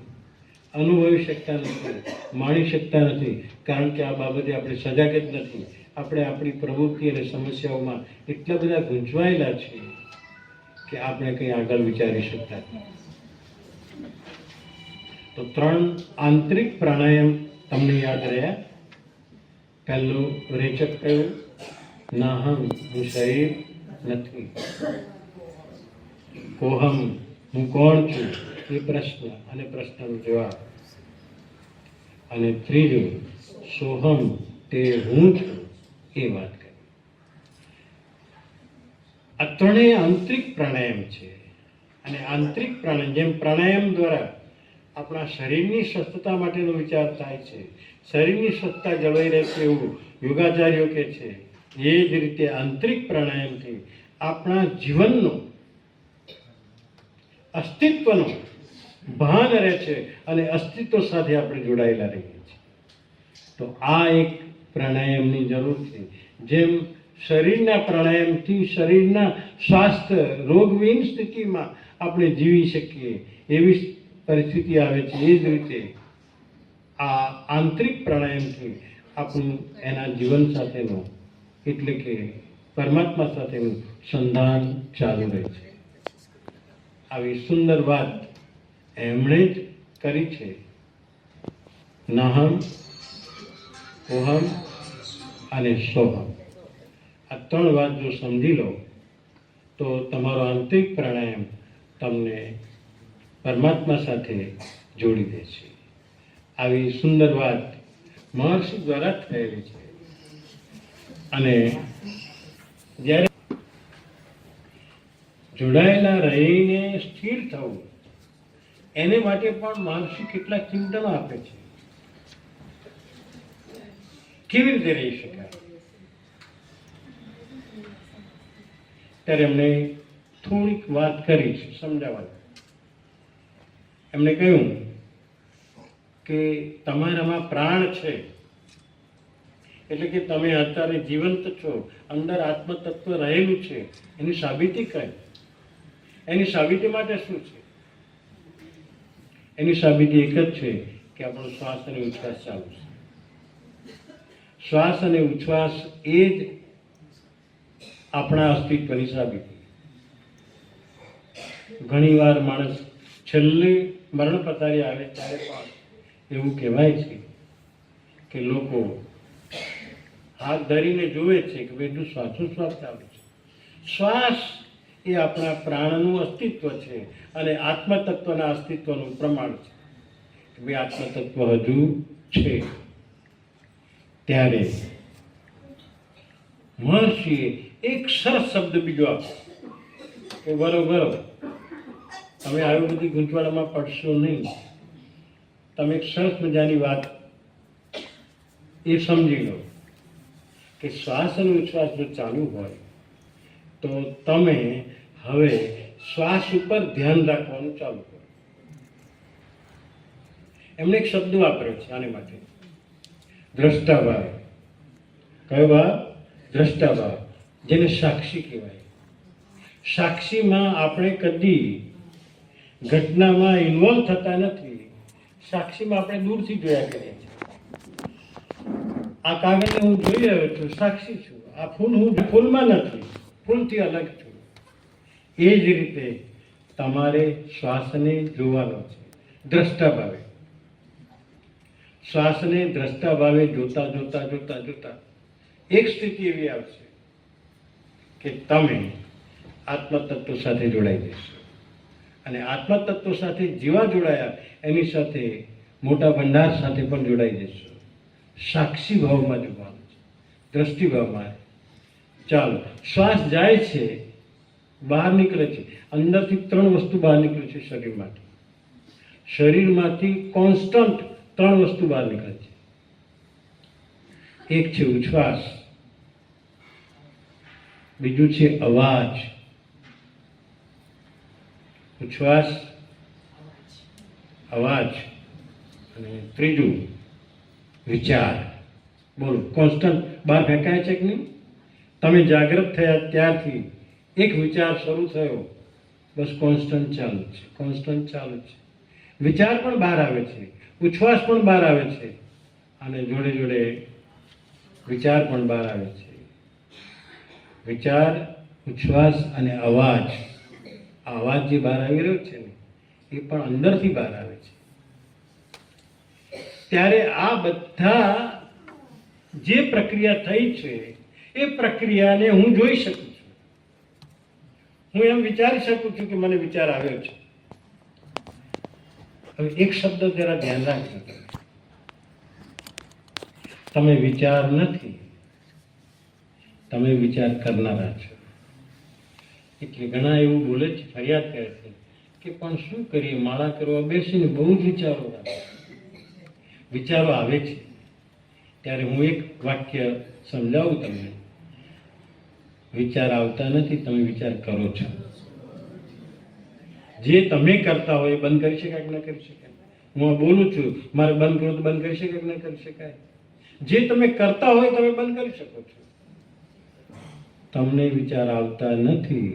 S1: અનુભવી શકતા નથી, માણી શકતા નથી, કારણ કે આ બાબતે આપણે સજાગ જ નથી. આપણે આપણી પ્રવૃત્તિ અને સમસ્યાઓમાં એટલા બધા ગૂંચવાયેલા છીએ કે આપણે કંઈ આગળ વિચારી શકતા નથી. તો 3 આંતરિક પ્રાણાયામ તમને યાદ રહ્યા. પહેલું રેચક કયું? નાહમ, હું શરીર નથી. કોહમ, હું કોણ છું? એ પ્રશ્ન અને પ્રશ્નનો જવાબ. અને ત્રીજું સોહમ, તે હું છું એ વાત કરી. આ ત્રણેય આંતરિક પ્રાણાયામ છે. અને આંતરિક પ્રાણાયામ, જેમ પ્રાણાયામ દ્વારા આપણા શરીરની સ્વસ્થતા માટેનો વિચાર થાય છે, શરીરની સ્વસ્થતા જળવાઈ રહે છે એવું યોગાચાર્યો કહે છે, એ જ રીતે આંતરિક પ્રાણાયામથી આપણા જીવનનો અસ્તિત્વનો ભાન રહે છે અને અસ્તિત્વ સાથે આપણે જોડાયેલા રહીએ છીએ. તો આ એક પ્રાણાયામની જરૂર છે. જેમ શરીરના પ્રાણાયામથી શરીરના સ્વાસ્થ્ય રોગવિહીન સ્થિતિમાં આપણે જીવી શકીએ એવી પરિસ્થિતિ આવે છે, એ જ રીતે આ આંતરિક પ્રાણાયામથી આપણું એના જીવન સાથેનો એટલે કે પરમાત્મા સાથેનું સંધાન ચાલુ રહે છે. આવી સુંદર વાત એમણે જ કરી છે. નહમ, ઓહમ અને સોહમ. આ ત્રણ વાત જો સમજી લો તો તમારો આંતરિક પ્રાણાયામ તમને પરમાત્મા સાથે જોડી દે છે. આવી સુંદર વાત મહર્ષિ દ્વારા થયેલી છે. અને જ્યારે જોડાયેલા રહીને સ્થિર થવું, એને માટે પણ મહર્ષિ કેટલાક ચિંતનો આપે છે. કેવી રીતે રહી શકાય? ત્યારે એમણે થોડીક વાત કરી છે સમજાવવાની. એમણે કહ્યું કે તમારામાં પ્રાણ છે, એટલે કે તમે અત્યારે જીવંત છો, અંદર આત્મતત્વ રહેલું છે. એની સાબિતી કઈ? એની સાબિતી માટે શું છે? એની સાબિતી એક જ છે કે આપણો શ્વાસ અને ઉચ્છ્વાસ ચાલુ છે. શ્વાસ અને ઉચ્છ્વાસ એ જ આપણા અસ્તિત્વની સાબિતી. ઘણીવાર માણસ છેલ્લી મરણ પથારી આવે ત્યારે પણ એવું કહેવાય છે કે લોકો હાથ ધરીને જુએ છે કે ભાઈ શ્વાસોશ્વાસ ચાલુ છે. શ્વાસ એ આપણા પ્રાણનું અસ્તિત્વ છે અને આત્મતત્વના અસ્તિત્વનું પ્રમાણ છે કે ભાઈ આત્મતત્વ હજુ છે. ત્યારે મહર્ષિએ એક સરસ શબ્દ બીજો આપ્યો કે બરોબર, તમે આવી બધી ગૂંચવાડામાં પડશો નહીં. તમે એક સરસ મજાની વાત એ સમજી લો કે શ્વાસ અને ઉચ્છ્વાસ જો ચાલુ હોય તો તમે હવે શ્વાસ ઉપર ધ્યાન રાખવાનું ચાલુ કરો. એમણે એક શબ્દ વાપર્યો છે આને માટે, દ્રષ્ટાભાવ. કયો ભાવ? દ્રષ્ટાભાવ, જેને સાક્ષી કહેવાય. સાક્ષીમાં આપણે કદી ઘટનામાં ઇન્વોલ્વ થતા નથી. સાક્ષીમાં આપણે દૂરથી જોયા કરીએ છીએ. આ કાગળને હું જોઈ રહ્યો છું, સાક્ષી છું. આ ફૂલ, હું ફૂલમાં નથી, ફૂલથી અલગ છું. એ જ રીતે તમારે શ્વાસને જોવાનો છે દ્રષ્ટા ભાવે. શ્વાસને દ્રષ્ટા ભાવે જોતા જોતા જોતા જોતા એક સ્થિતિ એવી આવશે કે તમે આત્મતત્વ સાથે જોડાઈ જશો. અને આત્મતત્વ સાથે જેવા જોડાયા એની સાથે મોટા ભંડાર સાથે પણ જોડાઈ જશો. સાક્ષી ભાવમાં જોવાનું છે, દ્રષ્ટિ ભાવમાં. ચાલો, શ્વાસ જાય છે, બહાર નીકળે છે. અંદરથી ત્રણ વસ્તુ બહાર નીકળે છે શરીરમાંથી. શરીરમાંથી કોન્સ્ટન્ટ ત્રણ વસ્તુ બહાર નીકળે છે. એક છે ઉચ્છ્વાસ, બીજું છે અવાજ, ઉચ્છ્વાસ, અવાજ, અને ત્રીજું વિચાર. બોલો, કોન્સ્ટન્ટ બહાર ફેંકાય છે કે નહીં? તમે જાગૃત થયા ત્યારથી એક વિચાર શરૂ થયો, બસ કોન્સ્ટન્ટ ચાલુ છે, કોન્સ્ટન્ટ ચાલુ છે. વિચાર પણ બહાર આવે છે, ઉચ્છ્વાસ પણ બહાર આવે છે, અને જોડે જોડે વિચાર પણ બહાર આવે છે. વિચાર, ઉચ્છ્વાસ અને અવાજ. આ અવાજ જે બહાર આવી રહ્યો છે ને, એ પણ અંદરથી બહાર આવે છે. ત્યારે આ બધા જે પ્રક્રિયા થઈ છે એ પ્રક્રિયાને હું જોઈ શકું છું. હું એમ વિચારી શકું છું કે મને વિચાર આવ્યો છે. હવે એક શબ્દ જરા ધ્યાન રાખજો. તમે વિચાર નથી, તમે વિચાર કરનારા છો. એટલે ઘણા એવું બોલે છે, ફરિયાદ કરે છે કે પણ શું કરીએ, માળા કરવા બેસીને બહુ જ વિચારો આવે છે. ત્યારે હું એક વાક્ય સમજાવું તમને. વિચાર આવતા નથી, તમે વિચાર કરો છો. જે તમે કરતા હોય એ બંધ કરી શકાય કે ન કરી શકાય? હું બોલું છું, મારે બંધ કરવું તો બંધ કરી શકાય કે ન કરી શકાય? જે તમે કરતા હોય તમે બંધ કરી શકો છો. તમને વિચાર આવતા નથી,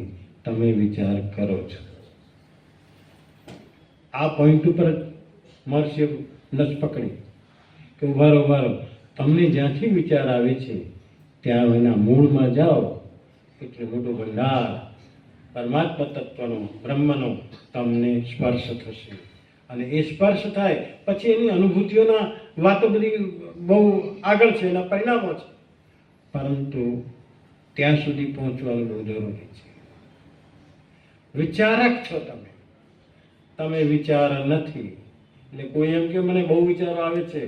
S1: તમે વિચાર કરો છો. આ પોઈન્ટ ઉપર મહર્ષિએ નસ પકડી કે ઉભારો તમને જ્યાંથી વિચાર આવે છે ત્યાં એના મૂળમાં જાઓ, એટલે મોટો ભંડાર પરમાત્મા તત્વનો, બ્રહ્મનો તમને સ્પર્શ થશે. અને એ સ્પર્શ થાય પછી એની અનુભૂતિઓના વાતો બધી બહુ આગળ છે, એના પરિણામો છે. પરંતુ ત્યાં સુધી પહોંચવાનું બહુ જરૂરી છે. વિચારક છો તમે, તમે વિચાર નથી. એટલે કોઈ એમ કે મને બહુ વિચારો આવે છે,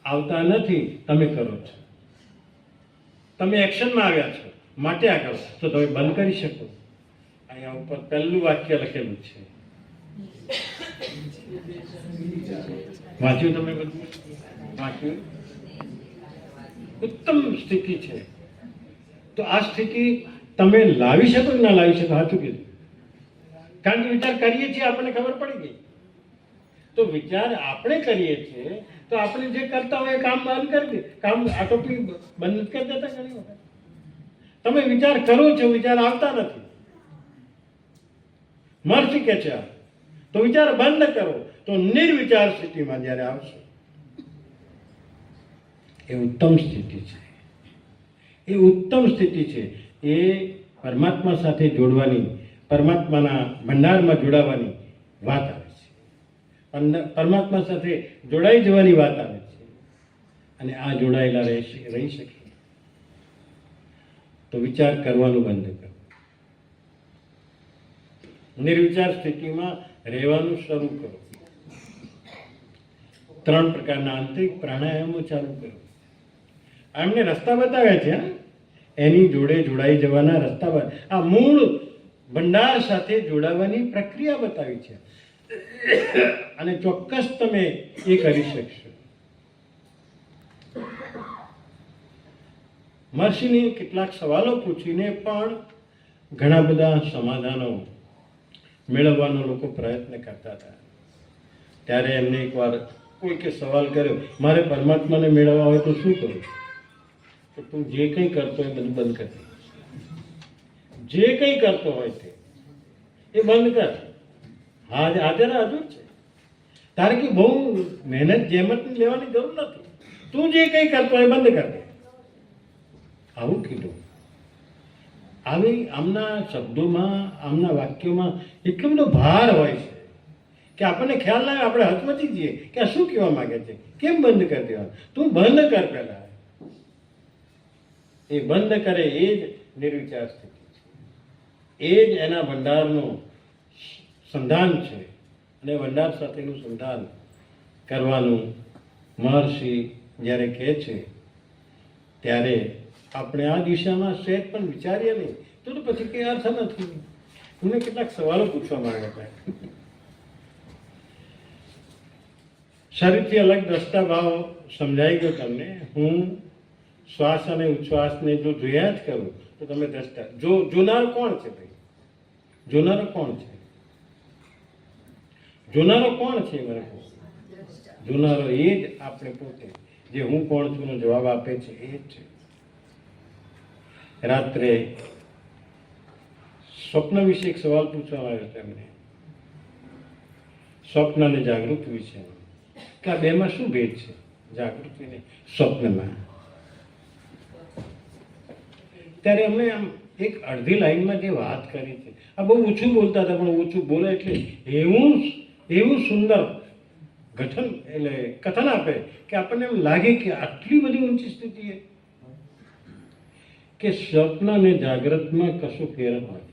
S1: આવતા નથી, તમે કરો છો. તમે એક્શનમાં આવ્યા છો માટે આ કરો, તો તમે બંધ કરી શકો. અહીંયા ઉપર પહેલું વાક્ય લખેલું છે, વાંચ્યું તમે? બધું વાંચ્યું? ઉત્તમ સ્થિતિ છે. તો આ સ્થિતિ તમે લાવી શકો કે ના લાવી શકો? સાચું કીધું. કારણ કે વિચાર કરીએ છીએ, આપણને ખબર પડી ગઈ. તો વિચાર આપણે કરીએ છીએ તો આપણે જે કરતા હોય એ કામ બંધ કરી દે, કામ આટોપી બંધ કરી દેતા. ઘણી વખત તમે વિચાર કરો છો, વિચાર આવતા નથી. મહર્ષિ કે છે તો વિચાર બંધ કરો, તો નિર્વિચાર સ્થિતિમાં જ્યારે આવશે એ ઉત્તમ સ્થિતિ છે. એ ઉત્તમ સ્થિતિ છે. એ પરમાત્મા સાથે જોડવાની, પરમાત્માના ભંડારમાં જોડાવાની વાત આવે છે. પરમાત્મા સાથે જોડાઈ જવાની વાત આવે છે. અને આ જોડાયેલા રહી શકીએ તો વિચાર કરવાનું બંધ કરો. નિર્વિચાર સ્થિતિમાં રહેવાનું શરૂ કરો. 3 પ્રકારના આંતરિક પ્રાણાયામો ચાલુ કરો. એમને રસ્તા બતાવ્યા છે, એની જોડે જોડાઈ જવાના રસ્તા, આ મૂળ ભંડાર સાથે જોડાવાની પ્રક્રિયા બતાવી છે. અને ચોક્કસ તમે એ કરી શકશો. મહર્ષિને કેટલાક સવાલો પૂછીને પણ ઘણા બધા સમાધાનો મેળવવાનો લોકો પ્રયત્ન કરતા હતા. ત્યારે એમને એકવાર કોઈકે સવાલ કર્યો, મારે પરમાત્માને મેળવવા હોય તો શું કરું? તો તું જે કંઈ કરતો હોય બધું બંધ કર. જે કંઈ કરતો હોય તે એ બંધ કર. હાજર છે. તારે કે બહુ મહેનત જેમત લેવાની જરૂર નથી. તું જે કંઈ કરતો હોય બંધ કર દે. આવું કીધું. આમના શબ્દોમાં, આમના વાક્યોમાં એટલો બધો ભાર હોય છે કે આપણને ખ્યાલ ના આવે, આપણે હચમચી જઈએ કે આ શું કહેવા માંગે છે, કેમ બંધ કરી દેવા? તું બંધ કર પહેલા. એ બંધ કરે એ જ નિર્વિચાર સ્થિતિ છે. એ જ એના ભંડારનું સંધાન છે. અને ભંડાર સાથેનું સંધાન કરવાનું મહર્ષિ જ્યારે કહે છે ત્યારે આપણે આ દિશામાં સહેજ પણ વિચારીએ નહીં તો પછી કંઈ અર્થ નથી. મને કેટલાક સવાલો પૂછવા માંગે છે. શરીરથી અલગ દ્રષ્ટા ભાવ સમજાઈ ગયો તમને. હું શ્વાસ અને ઉચ્છ્વાસને જો જોયા જ કરું તો તમે દ્રષ્ટા. જોનાર કોણ છે ભાઈ? જોનારો કોણ છે? જોનારો કોણ છે? મને કહો. જોનારો એ જ આપણે પોતે, જે હું કોણ છું નો જવાબ આપે છે એ જ છે. રાત્રે સ્વપ્ન વિશે એક સવાલ પૂછવામાં આવ્યો તેમને, સ્વપ્ન અને જાગૃતિ વિશે, કે આ બેમાં શું ભેદ છે, જાગૃતિ ને સ્વપ્નમાં? ત્યારે અમે આમ એક અડધી લાઈનમાં જે વાત કરી છે, આ બહુ ઓછું બોલતા હતા, પણ ઓછું બોલે એટલે એવું સુંદર ગઠન એટલે કથન આપે કે આપણને એમ લાગે કે આટલી બધી ઊંચી સ્થિતિ કે સ્વપ્ન અને જાગ્રતમાં કશું ફેર નથી.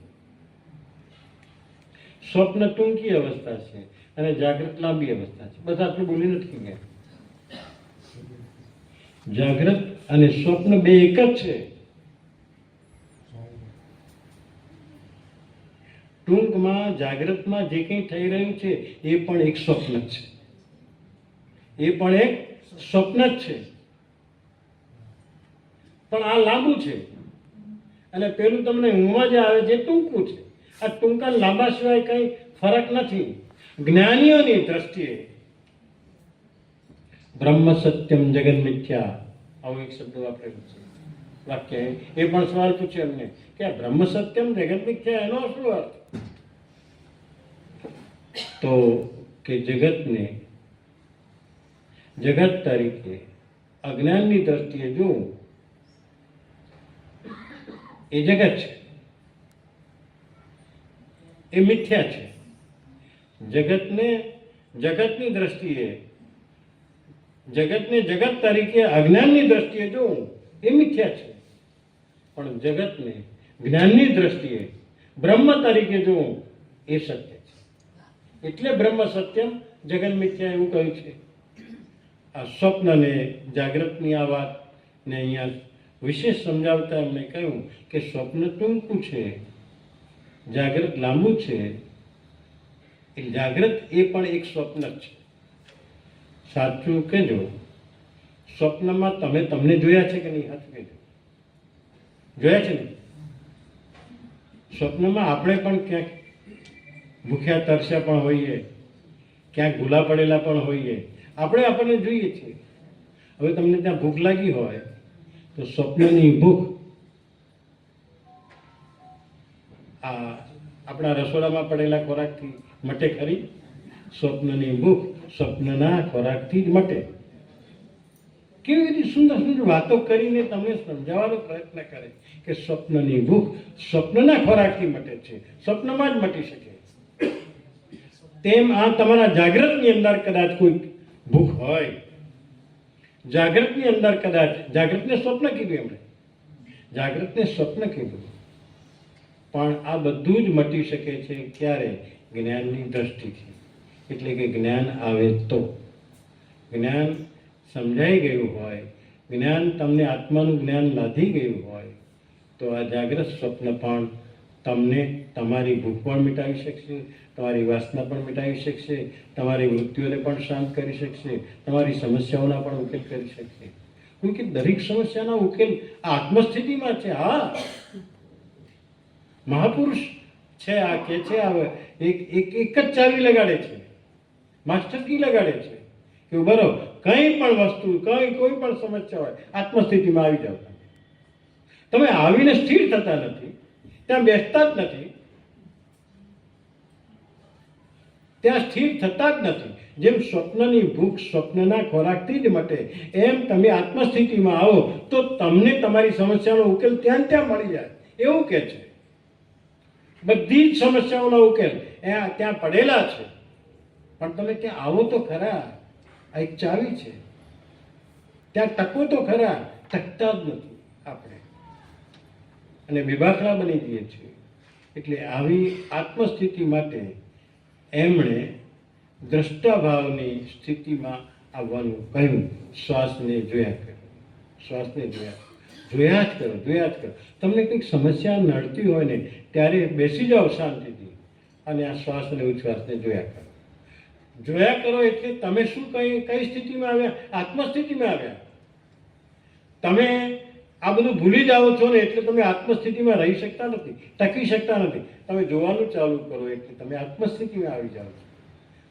S1: સ્વપ્ન ટૂંકી અવસ્થા છે અને જાગ્રત લાંબી અવસ્થા છે. બસ આટલું બોલી નથી ગયા. જાગ્રત અને સ્વપ્ન બે એક જ છે. ટૂંકમાં જાગ્રતમાં જે કંઈ થઈ રહ્યું છે એ પણ એક સ્વપ્ન જ છે. એ પણ એક સ્વપ્ન જ છે, પણ આ લાંબુ છે અને પેલું તમને ઊંઘમાં જે આવે છે ટૂંકું છે. આ ટૂંકા લાંબા સિવાય કંઈ ફરક નથી. જ્ઞાનીઓની દ્રષ્ટિએ બ્રહ્મ સત્યમ જગન મિથ્યા આવો એક શબ્દ વાપરેલો છે વાક્ય. એ પણ સવાલ પૂછે એમને કે આ બ્રહ્મ સત્યમ જગન મિથ્યા એનો શું અર્થ? તો કે જગતને જગત તરીકે અજ્ઞાનની દ્રષ્ટિએ જો એ જગત છે, એ મિથ્યા છે. જગતની દ્રષ્ટિએ જગતને જગત તરીકે અજ્ઞાનની દ્રષ્ટિએ જોવું એ મિથ્યા છે, પણ જગતને જ્ઞાનની દ્રષ્ટિએ બ્રહ્મ તરીકે જોવું એ સત્ય છે. એટલે બ્રહ્મ સત્યમ જગન મિથ્યા એવું કહ્યું છે. આ સ્વપ્નને જાગ્રતની આ વાતને અહીંયા વિશેષ સમજાવતા એમણે કહ્યું કે સ્વપ્ન ટૂંકું છે, જાગ્રત લાંબુ છે. એ જાગ્રત એ પણ એક સ્વપ્ન જ છે. સાચું કહેજો, સ્વપ્નમાં તમે તમને જોયા છે કે નહીં? હાથ કહેજો, જોયા છે ને? સ્વપ્નમાં આપણે પણ ક્યાંક ભૂખ્યા તરસ્યા પણ હોઈએ, ક્યાંક ભૂલા પડેલા પણ હોઈએ. આપણને જોઈએ છીએ. હવે તમને ત્યાં ભૂખ લાગી હોય તો સ્વપ્નની ભૂખ આ આપણા રસોડામાં પડેલા ખોરાકથી મટે ખરી? સ્વપ્નની ભૂખ સ્વપ્નના ખોરાકથી જ મટે. કેવી બધી સુંદર સુંદર વાતો કરીને તમને સમજાવવાનો પ્રયત્ન કરે કે સ્વપ્નની ભૂખ સ્વપ્નના ખોરાકથી મટે છે, સ્વપ્નમાં જ મટી શકે. તેમ આ તમારા જાગ્રતની અંદર કદાચ કોઈ ભૂખ હોય, જાગ્રતની અંદર કદાચ, જાગ્રતને સ્વપ્ન કીધું એમણે, જાગ્રતને સ્વપ્ન કીધું, પણ આ બધું જ મટી શકે છે. ક્યારે? જ્ઞાનની દ્રષ્ટિથી. એટલે કે જ્ઞાન આવે તો, જ્ઞાન સમજાઈ ગયું હોય, જ્ઞાન તમને આત્માનું જ્ઞાન લાધી ગયું હોય તો આ જાગ્રત સ્વપ્ન પણ તમને તમારી ભૂખ પણ મિટાવી શકશે, તમારી વાસના પણ મિટાવી શકશે, તમારી વૃત્તિઓને પણ શાંત કરી શકશે, તમારી સમસ્યાઓના પણ ઉકેલ કરી શકશે. કેમ કે દરેક સમસ્યાના ઉકેલ આત્મસ્થિતિમાં છે. હા, મહાપુરુષ છે આ કે છે, આ એક જ ચાવી લગાડે છે, માસ્ટર કી લગાડે છે કે બરોબર કંઈ પણ વસ્તુ, કોઈ પણ સમસ્યા હોય, આત્મસ્થિતિમાં આવી જાવ. તમે આવીને સ્થિર થતા નથી, ત્યાં બેસતા જ નથી, ત્યાં સ્થિર થતા જ નથી. જેમ સ્વપ્નની ભૂખ સ્વપ્નના ખોરાકથી જ મટે, એમ તમે આત્મસ્થિતિમાં આવો તો તમને તમારી સમસ્યાનો ઉકેલ ત્યાં મળી જાય. એવું કે છે બધી જ સમસ્યાઓનો ઉકેલ ત્યાં પડેલા છે, પણ તમે ત્યાં આવો તો ખરા. આ એક ચાવી છે. ત્યાં ટકો તો ખરા, ટકતા જ નથી આપણે અને બેબાકડા બની જઈએ છીએ. એટલે આવી આત્મસ્થિતિ માટે એમણે દ્રષ્ટાભાવની સ્થિતિમાં આવવાનું કહ્યું. શ્વાસને જોયા કરો, શ્વાસને જોયા જ કરો. તમને કંઈક સમસ્યા નડતી હોય ને ત્યારે બેસી જાઓ શાંતિથી અને આ શ્વાસ અને ઉચ્છ્વાસને જોયા કરો. એટલે તમે શું કઈ સ્થિતિમાં આવ્યા? આત્મસ્થિતિમાં આવ્યા. તમે આ બધું ભૂલી જાઓ છો ને એટલે તમે આત્મસ્થિતિમાં રહી શકતા નથી, ટકી શકતા નથી. તમે જોવાનું ચાલુ કરો એટલે તમે આત્મસ્થિતિમાં આવી જાઓ છો.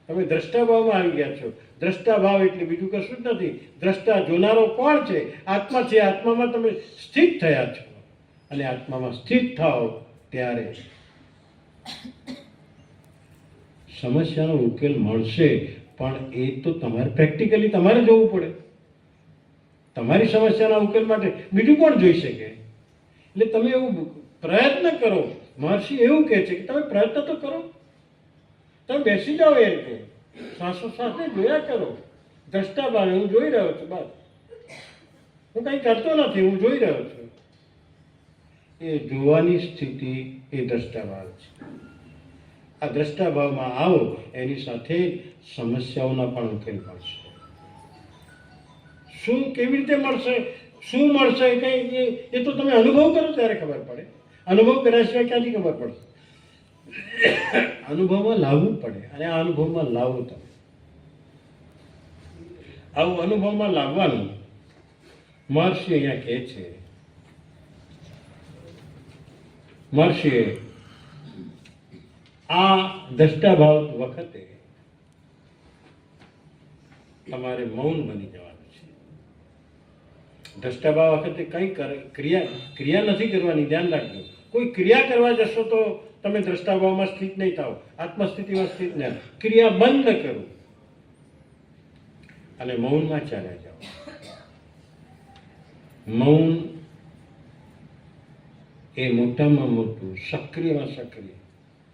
S1: તમે દ્રષ્ટાભાવમાં આવી ગયા છો. દ્રષ્ટાભાવ એટલે બીજું કશું જ નથી. દ્રષ્ટા જોનારો કોણ છે? આત્મા છે. આત્મામાં તમે સ્થિત થયા છો અને આત્મામાં સ્થિત થાઓ ત્યારે સમસ્યાનો ઉકેલ મળશે. પણ એ તો તમારે પ્રેક્ટિકલી તમારે જોવું પડે. તમારી સમસ્યાના ઉકેલ માટે બીજું કોણ જોઈ શકે? એટલે તમે એવું પ્રયત્ન કરો. મહર્ષિ એવું કહે છે કે તમે પ્રયત્ન તો કરો. તમે બેસી જાઓ એ રીતે, શ્વાસોશ્વાસને જોયા કરો. દ્રષ્ટાભાવ, હું જોઈ રહ્યો છું, બસ, હું કંઈ કરતો નથી, હું જોઈ રહ્યો છું. એ જોવાની સ્થિતિ એ દ્રષ્ટાભાવ છે. આ દ્રષ્ટાભાવમાં આવો એની સાથે સમસ્યાઓના પણ ઉકેલ મળશે. શું કેવી રીતે મળશે, શું મળશે, કંઈ એ તો તમે અનુભવ કરો ત્યારે ખબર પડે. અનુભવ કર્યા સિવાય ક્યાંથી ખબર પડશે? અનુભવમાં લાવવું પડે, અને આ અનુભવમાં લાવવું તમે. આવું અનુભવમાં લાવવાનું મહર્ષિ અહીંયા કહે છે. મહર્ષિએ આ દ્રષ્ટાભાવ વખતે તમારે મૌન બની જવાનું છે. દ્રષ્ટાભાવ વખતે કંઈ ક્રિયા નથી કરવાની, ધ્યાન રાખજો. કોઈ ક્રિયા કરવા જશો તો તમે દ્રષ્ટાભાવમાં સ્થિત નહીં થાઓ, આત્મસ્થિતિમાં સ્થિત નહીં. ક્રિયા બંધ કરો અને મૌનમાં ચાલ્યા જાઓ. મૌન એ મોટામાં મોટું, સક્રિયમાં સક્રિય,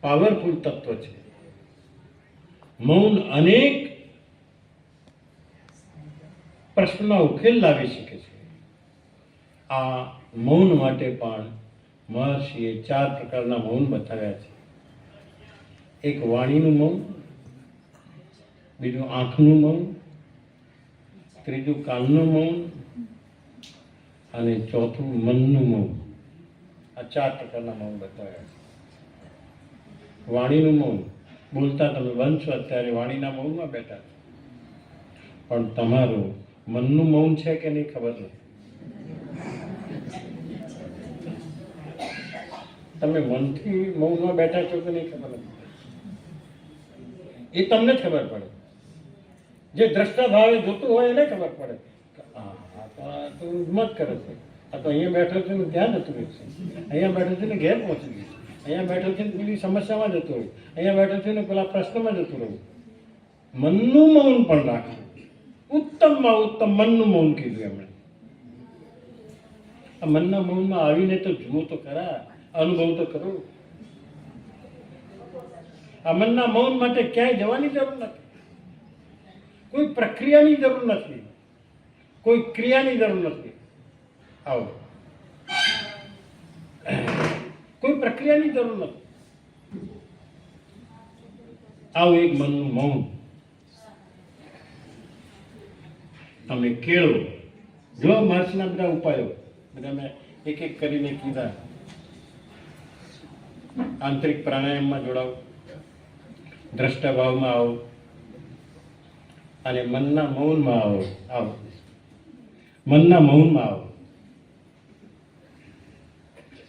S1: પાવરફુલ તત્વ છે. મૌન અનેક પ્રશ્નોના ઉકેલ લાવી શકે છે. આ મૌન માટે પણ મહર્ષિએ 4 પ્રકારના મૌન બતાવ્યા છે. એક વાણીનું મૌન, બીજું આંખનું મૌન, ત્રીજું કાનનું મૌન અને ચોથું મનનું મૌન. આ 4 પ્રકારના મૌન બતાવ્યા છે. વાણીનું મૌન, બોલતા તમે બંધ છો, અત્યારે વાણીના મૌનમાં બેઠા છો, પણ તમારું મનનું મૌન છે કે નહીં ખબર નથી. તમે મનથી મૌનમાં બેઠા છો કે નહીં ખબર નથી, એ તમને ખબર પડે. જે દ્રષ્ટા ભાવે જોતું હોય એને ખબર પડે. આ તો હિંમત કરે છે, આ તો અહીંયા બેઠો છે ને ત્યાં જતું રહે છે, અહીંયા બેઠો છે ને ઘેર પહોંચી ગયું, અહીંયા બેઠો છે ને પેલી સમસ્યામાં જતું રહ્યું, અહીંયા બેઠો છે ને પેલા પ્રશ્નમાં જતું રહ્યું. મનનું મૌન પણ રાખવું, ઉત્તમમાં ઉત્તમ મનનું મૌન કીધું એમણે. આ મનના મૌનમાં આવીને તો જુઓ તો ખરા, અનુભવ તો કરો. આ મનના મૌન માટે ક્યાંય જવાની જરૂર નથી, કોઈ પ્રક્રિયાની જરૂર નથી, કોઈ ક્રિયાની જરૂર નથી. આવો, કોઈ પ્રક્રિયાની જરૂર નથી. આવું એક મનનું મૌન તમે કેળવો. જો મહર્ષિના બધા ઉપાયો બધા મેં એક એક કરીને કીધા. આંતરિક પ્રાણાયામમાં જોડાવો, દ્રષ્ટાભાવમાં આવો અને મનના મૌનમાં આવો. મનના મૌનમાં આવો.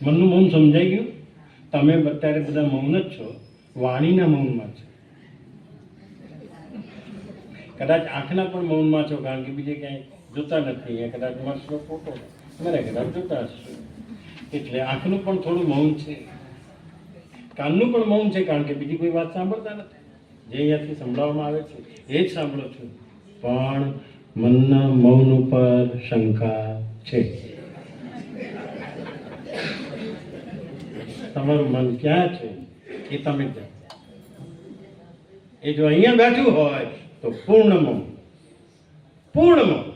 S1: મનનું મૌન સમજાઈ ગયું? તમે અત્યારે બધા મૌન જ છો, વાણીના મૌનમાં છો. કદાચ આંખના પણ મૌનમાં છો, કારણ કે બીજે ક્યાંય જોતા નથી. કદાચ મર્સનો ફોટો મને કદાચ જોતા હશો, એટલે આંખનું પણ થોડું મૌન છે. કાનનું પણ મૌન છે, કારણ કે બીજી કોઈ વાત સાંભળતા નથી. જે અહીંયાથી સંભળાવવામાં આવે છે એ જ સાંભળો છો. પણ મનના મૌન ઉપર શંકા છે. તમારું મન ક્યાં છે એ તમે જાણો. એ જો અહીંયા બેઠું હોય તો પૂર્ણ મૌન, પૂર્ણ મૌન.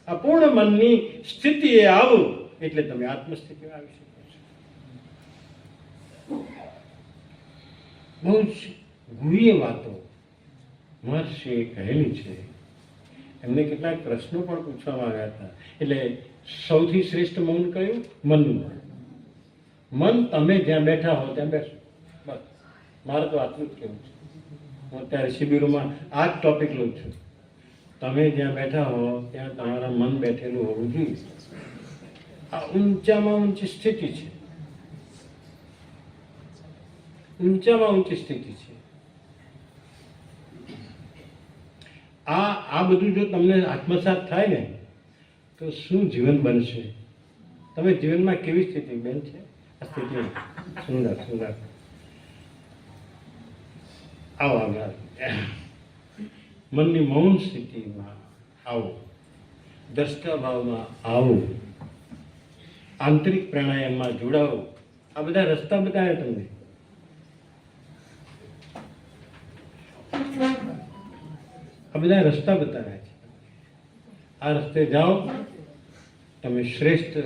S1: આ પૂર્ણ મનની સ્થિતિએ આવો એટલે તમે આત્મસ્થિતિમાં આવી શકો છો. બહુ જ ગુહ્ય વાતો મહર્ષિએ કહેલી છે. એમને કેટલાક પ્રશ્નો પણ પૂછવામાં આવ્યા હતા. એટલે સૌથી શ્રેષ્ઠ મૌન કયું? મનનું મૌન. મન તમે જ્યાં બેઠા હો ત્યાં બેસો, બસ. મારે તો આટલું જ કહેવું છે. હું અત્યારે શિબિરોમાં આ જ ટોપિક લઉં છું. તમે જ્યાં બેઠા હો ત્યાં તમારા મન બેઠેલું હોવું જોઈએ. આ ઊંચામાં ઊંચી સ્થિતિ છે, ઊંચામાં ઊંચી સ્થિતિ છે. આ બધું જો તમને આત્મસાત થાય ને તો શું જીવન બનશે? તમે જીવનમાં કેવી સ્થિતિ બેન છે? આ સ્થિતિ સુંદર સુંદર. આવો આગળ મનની મૌન સ્થિતિમાં આવો, દ્રષ્ટાભાવમાં આવો, આંતરિક પ્રાણાયામમાં જોડાવો. આ બધા રસ્તા બતાવ્યા તમને. આ બધા રસ્તા બતાવ્યા છે. આ રસ્તે જાઓ, તમે શ્રેષ્ઠ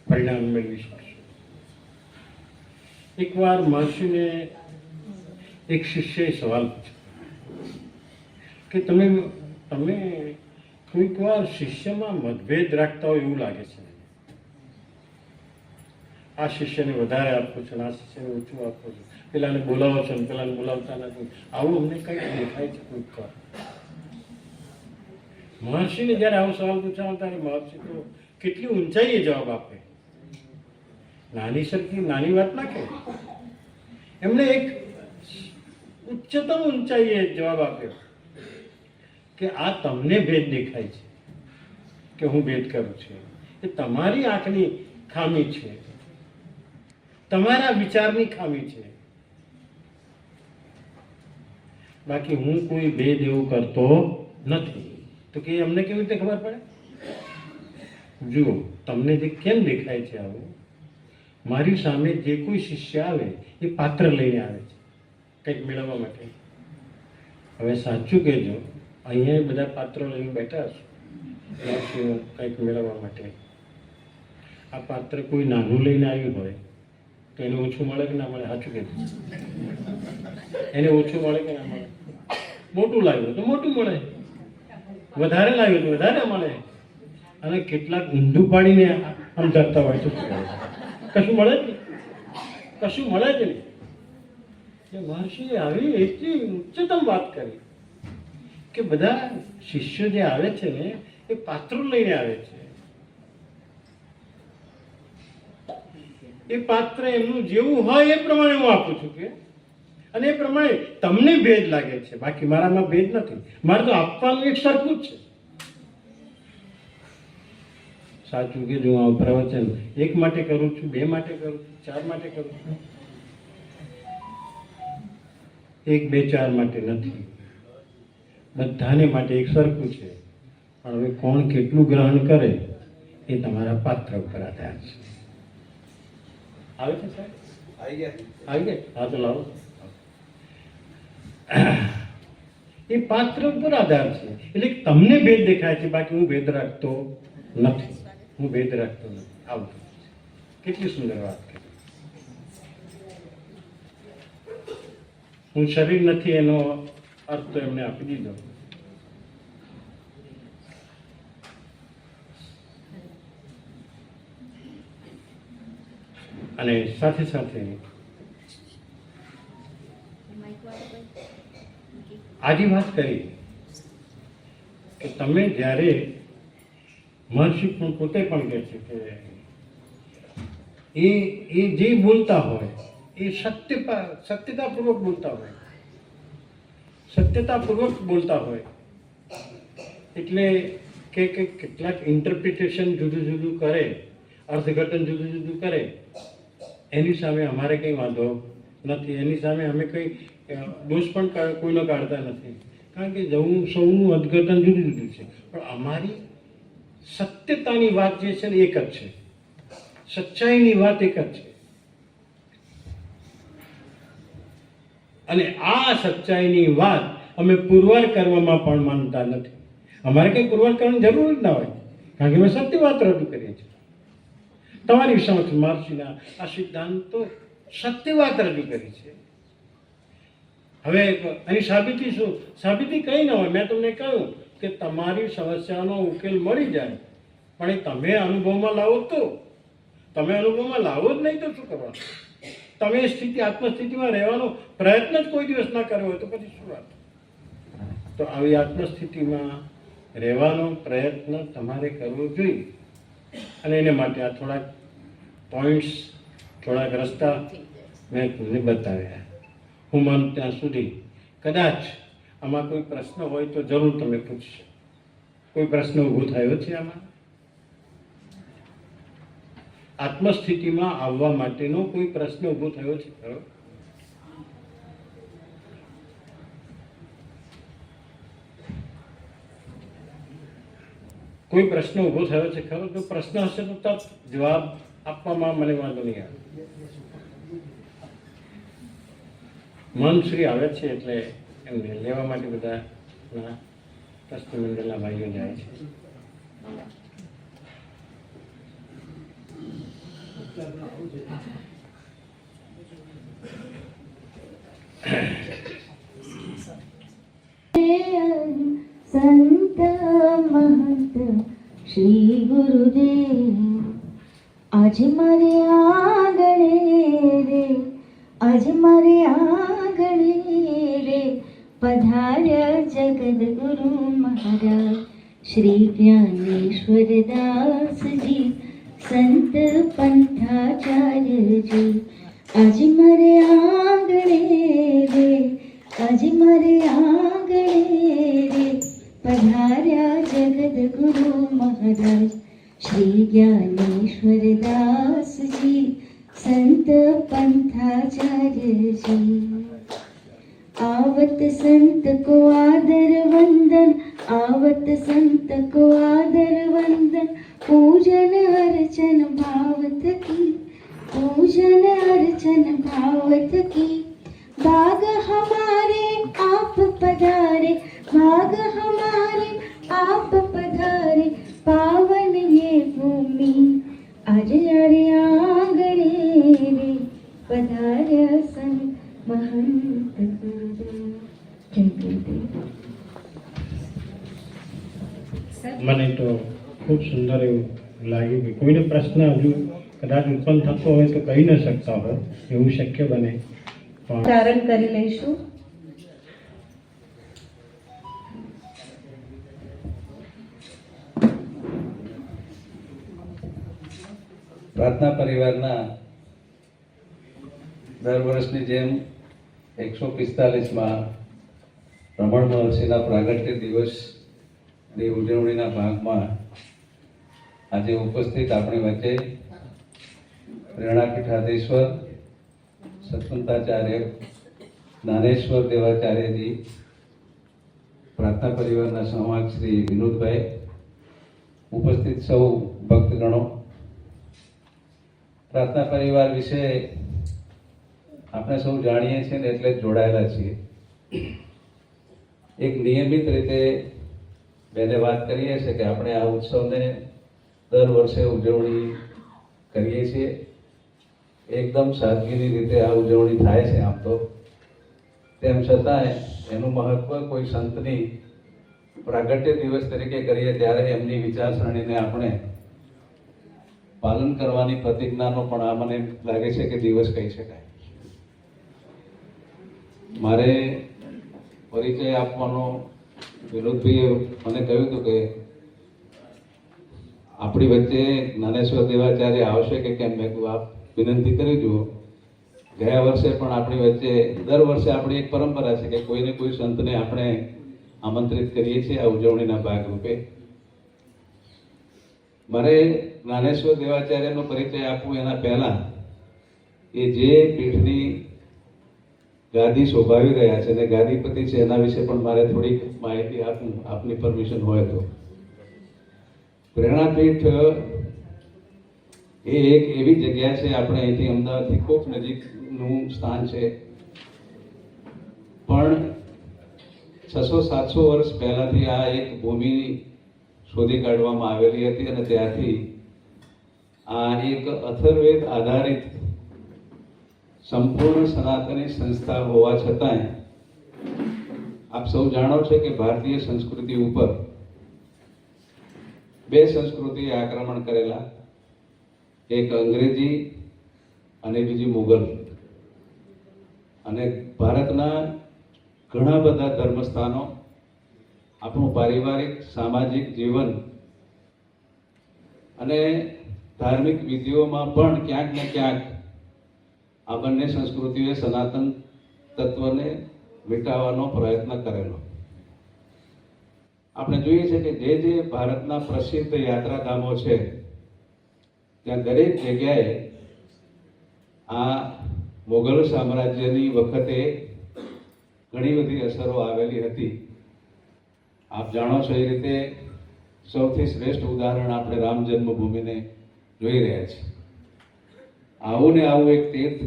S1: પરિણામ મેળવી શકશો. એકવાર મહર્ષિને એક શિષ્યએ સવાલ પૂછ્યો કે તમે કોઈક વાર શિષ્યમાં મતભેદ રાખતા હોય એવું લાગે છે. આ શિષ્યને વધારે આપો છો, આ શિષ્યને ઓછું આપો છો, પેલાને બોલાવો છો ને પેલાને બોલાવતા નથી, આવું અમને કંઈક દેખાય છે કોઈક વાર. મહર્ષિને જ્યારે આવો સવાલ પૂછાવો ત્યારે મહર્ષિ તો કેટલી ઊંચાઈએ જવાબ આપે. નાની સરખી નાની વાત ના કહે, એમણે એક ઉચ્ચતમ ઊંચાઈએ જવાબ આપ્યો કે આ તમને ભેદ દેખાય છે કે હું ભેદ કરું છું, એ તમારી આંખની ખામી છે, તમારા વિચારની ખામી છે, બાકી હું કોઈ ભેદ એવું કરતો નથી. તો કે અમને કેવી રીતે ખબર પડે? જુઓ, તમને જે કેમ દેખાય છે આવું, મારી સામે જે કોઈ શિષ્ય આવે એ પાત્ર લઈને આવે છે કંઈક મેળવવા માટે. હવે સાચું કહેજો, અહીંયા બધા પાત્રો લઈને બેઠા હશો કંઈક મેળવવા માટે. આ પાત્ર કોઈ નાનું લઈને આવ્યું હોય તો એને ઓછું મળે કે ના મળે? સાચું કહેજો, એને ઓછું મળે કે ના મળે? મોટું લાવ્યું તો મોટું મળે, વધારે લાવ્યું તો વધારે મળે. અને કેટલાક ઊંધું પાડીને આમ ધરતા હોય તો કશું મળે જ નહીં, કશું મળે જ નહીં. મહર્ષિએ આવી એટલી ઉચ્ચતમ વાત કરી કે બધા શિષ્યો જે આવે છે ને એ પાત્રો લઈને આવે છે. એ પાત્ર એમનું જેવું હોય એ પ્રમાણે હું આપું છું કે, અને એ પ્રમાણે તમને ભેદ લાગે છે, બાકી મારામાં ભેદ નથી. મારે તો આપવાનું એક સરખું જ છે. સાચું કે જો આ પ્રવચન એક માટે કરું છું, બે માટે કરું છું, ચાર માટે કરું છું, એક બે ચાર માટે નથી, બધાને માટે એક સરખું છે. પણ હવે કોણ કેટલું ગ્રહણ કરે એ તમારા પાત્ર ઉપર આધાર છે. આવે છે સાહેબ? આવી ગયા? હા તો લાવો. એ પાત્ર ઉપર આધાર છે. એટલે તમને ભેદ દેખાય છે, બાકી હું ભેદ રાખતો નથી. હું ભેદ રાખતો નથી. આવું કેટલી સુંદર વાત કરી. હું શરીર નથી એનો અર્થ તો એમને આપી દીધો. અને સાથે સાથે આજે વાત કરી કે તમે જ્યારે મહર્ષિ પણ પોતે પણ કહે છે કે એ જે બોલતા હોય એ સત્યતાપૂર્વક બોલતા હોય, સત્યતાપૂર્વક બોલતા હોય. એટલે કે કેટલાક ઇન્ટરપ્રિટેશન જુદું જુદું કરે, અર્થઘટન જુદું જુદું કરે, એની સામે અમારે કંઈ વાંધો નથી. એની સામે અમે કંઈ દોષ પણ કોઈનો કાઢતા નથી, કારણ કે સૌનું અર્થઘટન જુદું જુદું છે. પણ અમારી સત્યતાની વાત જે છે ને એક જ છે, સચ્ચાઈની વાત એક જ છે. અને આ સચ્ચાઈની વાત અમે પુરવાર કરવામાં પણ માનતા નથી. અમારે કંઈ પુરવાર કરવાની જરૂર જ ના હોય, કારણ કે અમે સત્ય વાત રજૂ કરીએ છીએ. તમારી સમક્ષ મહર્ષિના આ સિદ્ધાંતો સત્ય વાત રજૂ કરી છે. હવે એની સાબિતી શું? સાબિતી કંઈ ના હોય. મેં તમને કહ્યું કે તમારી સમસ્યાનો ઉકેલ મળી જાય, પણ એ તમે અનુભવમાં લાવો તો. તમે અનુભવમાં લાવો જ નહીં તો શું કરવાનું? તમે આત્મસ્થિતિમાં રહેવાનો પ્રયત્ન જ કોઈ દિવસ ના કર્યો હોય તો પછી શું વાત? તો આવી આત્મસ્થિતિમાં રહેવાનો પ્રયત્ન તમારે કરવો જોઈએ. અને એને માટે આ થોડાક પોઈન્ટ્સ, થોડાક રસ્તા મેં તમને બતાવ્યા. હું માનું ત્યાં સુધી કદાચ આમાં કોઈ પ્રશ્ન હોય તો જરૂર તમે પૂછશો. કોઈ પ્રશ્ન ઊભો થયો છે આમાં? આત્મસ્થિતિમાં આવવા માટેનો કોઈ પ્રશ્ન ઊભો થયો છે ખરો? કોઈ પ્રશ્ન ઊભો થયો છે ખરો? જો પ્રશ્ન હશે તો તરત જવાબ આપવામાં મને વાંધો નહીં આવે. મન શ્રી આવે છે એટલે એમને લેવા માટે બધા ટ્રસ્ટી મંડળના ભાઈઓ જાય છે.
S2: સંત મહ શ્રી ગુરુદેવ. આજ મારે આંગણે રે, આજ મારે આંગણે રે પધાર્યા જગદગુરુ મહારાજ શ્રી જ્ઞાનેશ્વર દાસજી સંત પંથાચાર્યજી. આજ મારે આંગણે રે, આજ મારે આંગણે રે પધાર્યા જગદગુરુ મહારાજ શ્રી જ્ઞાનેશ્વર દાસજી સંત पंथाचार्यजी. आवत संत को आदर वंदन, आवत संत को आदर वंदन, पूजन अर्चन भावत की, पूजन अर्चन भावत की. भाग हमारे आप पधारे, भाग हमारे आप पधारे पावन ये भूमि. आज अरे आंगणे रे पधार्या संत महंत गुरुदेव. जय गुरुदेव.
S1: મને તો ખૂબ સુંદર એવું લાગ્યું કે કોઈને પ્રશ્ન હજુ કદાચ ઉત્પન્ન થતો હોય તો કહી ન શકતા હોય એવું શક્ય બને પણ
S2: ધારણ કરી લઈશું.
S3: પ્રાર્થના પરિવારના દર વર્ષની જેમ 145માં રમણ મહર્ષિના પ્રાગટ્ય દિવસની ઉજવણીના ભાગમાં આજે ઉપસ્થિત આપણી વચ્ચે પ્રેરણાપીઠાધીશ્વર સત્સંતાચાર્ય જ્ઞાનેશ્વર દેવાચાર્યજી, પ્રાર્થના પરિવારના સંવાદ શ્રી વિનોદભાઈ, ઉપસ્થિત સૌ ભક્તગણો. પ્રાર્થના પરિવાર વિશે આપણે સૌ જાણીએ છીએ ને એટલે જોડાયેલા છીએ. એક નિયમિત રીતે બેને વાત કરીએ છીએ કે આપણે આ ઉત્સવને દર વર્ષે ઉજવણી કરીએ છીએ. એકદમ સાદગીની રીતે આ ઉજવણી થાય છે આમ તો, તેમ છતાંય એનું મહત્વ કોઈ સંતની પ્રાગટ્ય દિવસ તરીકે કરીએ ત્યારે એમની વિચારસરણીને આપણે પાલન કરવાની પ્રતિજ્ઞાનો પણ આ મને લાગે છે કે દિવસ કહી શકાય. મારે પરિચય આપવાનો વિનોદભાઈએ મને કહ્યું હતું કે આપણી વચ્ચે જ્ઞાનેશ્વર દેવાચાર્ય આવશે કે કેમ. મેં કીધું આપ વિનંતી કરી જુઓ. ગયા વર્ષે પણ આપણી વચ્ચે દર વર્ષે આપણી એક પરંપરા છે કે કોઈને કોઈ સંતને આપણે આમંત્રિત કરીએ છીએ આ ઉજવણીના ભાગરૂપે. મારે જ્ઞાનેશ્વર દેવાચાર્યનો પરિચય આપવું એના પહેલા એ જે પીઠની ગાદી શોભાવી રહ્યા છે અને ગાદીપતિ છે એના વિશે પણ મારે થોડીક માહિતી આપું, આપની પરમિશન હોય તો. પ્રેરણાપીઠ એ એક એવી જગ્યા છે, આપણે અહીંથી અમદાવાદથી ખૂબ નજીકનું સ્થાન છે, પણ 600-700 વર્ષ પહેલાથી આ એક ભૂમિ શોધી કાઢવામાં આવેલી હતી અને ત્યારથી આ એક અથર્વવેદ આધારિત સંપૂર્ણ સનાતની સંસ્થા હોવા છતાંય આપ સૌ જાણો છો કે ભારતીય સંસ્કૃતિ ઉપર બે સંસ્કૃતિએ આક્રમણ કરેલા, એક અંગ્રેજી અને બીજી મુગલ. અને ભારતના ઘણા બધા ધર્મસ્થાનો, આપણું પારિવારિક સામાજિક જીવન અને ધાર્મિક વિધિઓમાં પણ ક્યાંક ને ક્યાંક આ બંને સંસ્કૃતિઓએ સનાતન તત્વને મિટાવવાનો પ્રયત્ન કરેલો. આપણે જોઈએ છે કે જે ભારતના પ્રસિદ્ધ યાત્રાધામો છે ત્યાં દરેક જગ્યાએ આ મુઘલ સામ્રાજ્યની વખતે ઘણી બધી અસરો આવેલી હતી. આપ જાણો છો એ રીતે સૌથી શ્રેષ્ઠ ઉદાહરણ આપણે રામ જન્મભૂમિને જોઈ રહ્યા છીએ. આવું ને આવું એક તીર્થ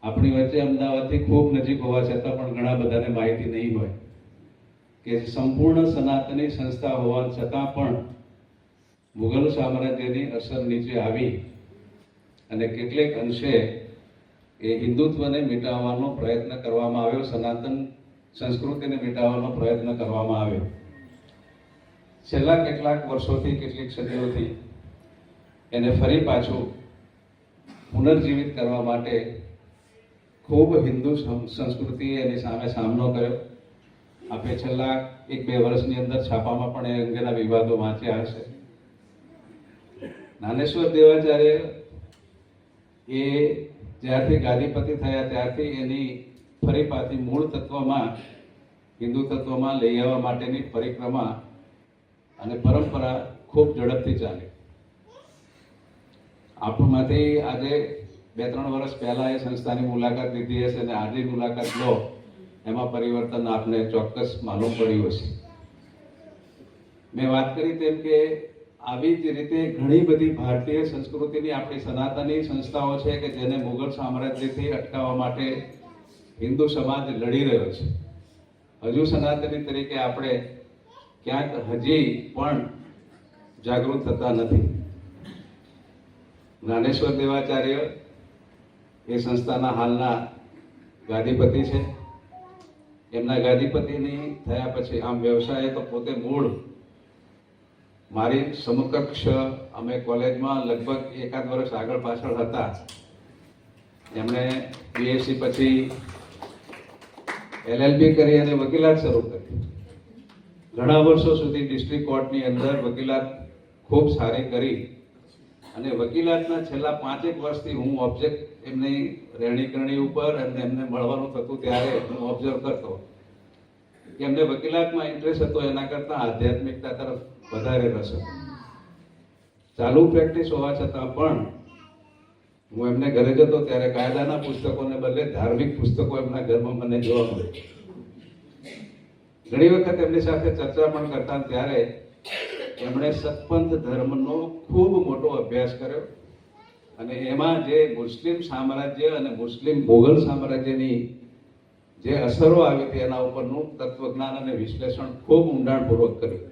S3: આપણી વચ્ચે અમદાવાદથી ખૂબ નજીક હોવા છતાં પણ ઘણા બધાને માહિતી નહીં હોય કે સંપૂર્ણ સનાતની સંસ્થા હોવા છતાં પણ મુઘલ સામ્રાજ્યની અસર નીચે આવી અને કેટલેક અંશે એ હિન્દુત્વને મિટાવવાનો પ્રયત્ન કરવામાં આવ્યો, સનાતન સંસ્કૃતિને મિટાવવાનો પ્રયત્ન કરવામાં આવ્યો. છેલ્લા કેટલાક વર્ષોથી, કેટલીક સદીઓથી એને ફરી પાછું પુનર્જીવિત કરવા માટે ખૂબ હિન્દુ સંસ્કૃતિએ એની સામે સામનો કર્યો. આપણે છેલ્લા 1-2 વર્ષની અંદર છાપામાં પણ એ અંગેના વિવાદો વાંચ્યા હશે. જ્ઞાનેશ્વર દેવાચાર્ય એ જ્યારથી ગાદીપતિ થયા ત્યારથી એની ફરી પાછી મૂળ તત્વમાં, હિન્દુ તત્વમાં લઈ આવવા માટેની પરિક્રમા અને પરંપરા ખૂબ ઝડપથી ચાલી. આપણમાંથી આજે 2-3 વર્ષ પહેલા એ સંસ્થાની મુલાકાત લીધી હશે અને આજે મુલાકાત લો એમાં પરિવર્તન આપને ચોક્કસ માલુમ પડ્યું હશે. મેં વાત કરી તેમ કે આવી જ રીતે ઘણી બધી ભારતીય સંસ્કૃતિની આપણી સનાતની સંસ્થાઓ છે કે જેને મુઘલ સામ્રાજ્યથી અટકાવવા માટે હિન્દુ સમાજ લડી રહ્યો છે. હજુ સનાતની તરીકે આપણે ક્યાંક હજી પણ જાગૃત થતા નથી. જ્ઞાનેશ્વર દેવાચાર્ય એ સંસ્થાના હાલના ગાદીપતિ છે. એમના ગાદીપતિની થયા પછી આમ વ્યવસાય તો પોતે મૂળ મારી સમકક્ષ, અમે કોલેજમાં લગભગ 1-8 વર્ષ આગળ પાછળ હતા. એમણે બીએસસી પછી એલએલબી કરી અને વકીલાત શરૂ કરી. ઘણા વર્ષો સુધી ડિસ્ટ્રિક્ટ કોર્ટની અંદર વકીલાત ખૂબ સારી કરી અને વકીલાતના છેલ્લા 5-1 વર્ષથી હું ઓબ્જેક્ટ એમની રહેણીકરણી ઉપર એમને મળવાનું થતું ત્યારે હું ઓબ્ઝર્વ કરતો કે એમને વકીલાતમાં ઇન્ટરેસ્ટ હતો એના કરતાં આધ્યાત્મિકતા તરફ વધારે રસ હતો. ચાલુ પ્રેક્ટિસ હોવા છતાં પણ હું એમને ઘરે જતો ત્યારે કાયદાના પુસ્તકોને બદલે ધાર્મિક પુસ્તકો એમના ઘરમાં મને જોવા મળે. ઘણી વખત એમની સાથે ચર્ચા પણ કરતા ત્યારે એમણે સતપંથ ધર્મનો ખૂબ મોટો અભ્યાસ કર્યો અને એમાં જે મુસ્લિમ સામ્રાજ્ય અને મુસ્લિમ મુઘલ સામ્રાજ્યની જે અસરો આવી હતી એના ઉપરનું તત્વજ્ઞાન અને વિશ્લેષણ ખૂબ ઊંડાણપૂર્વક કર્યું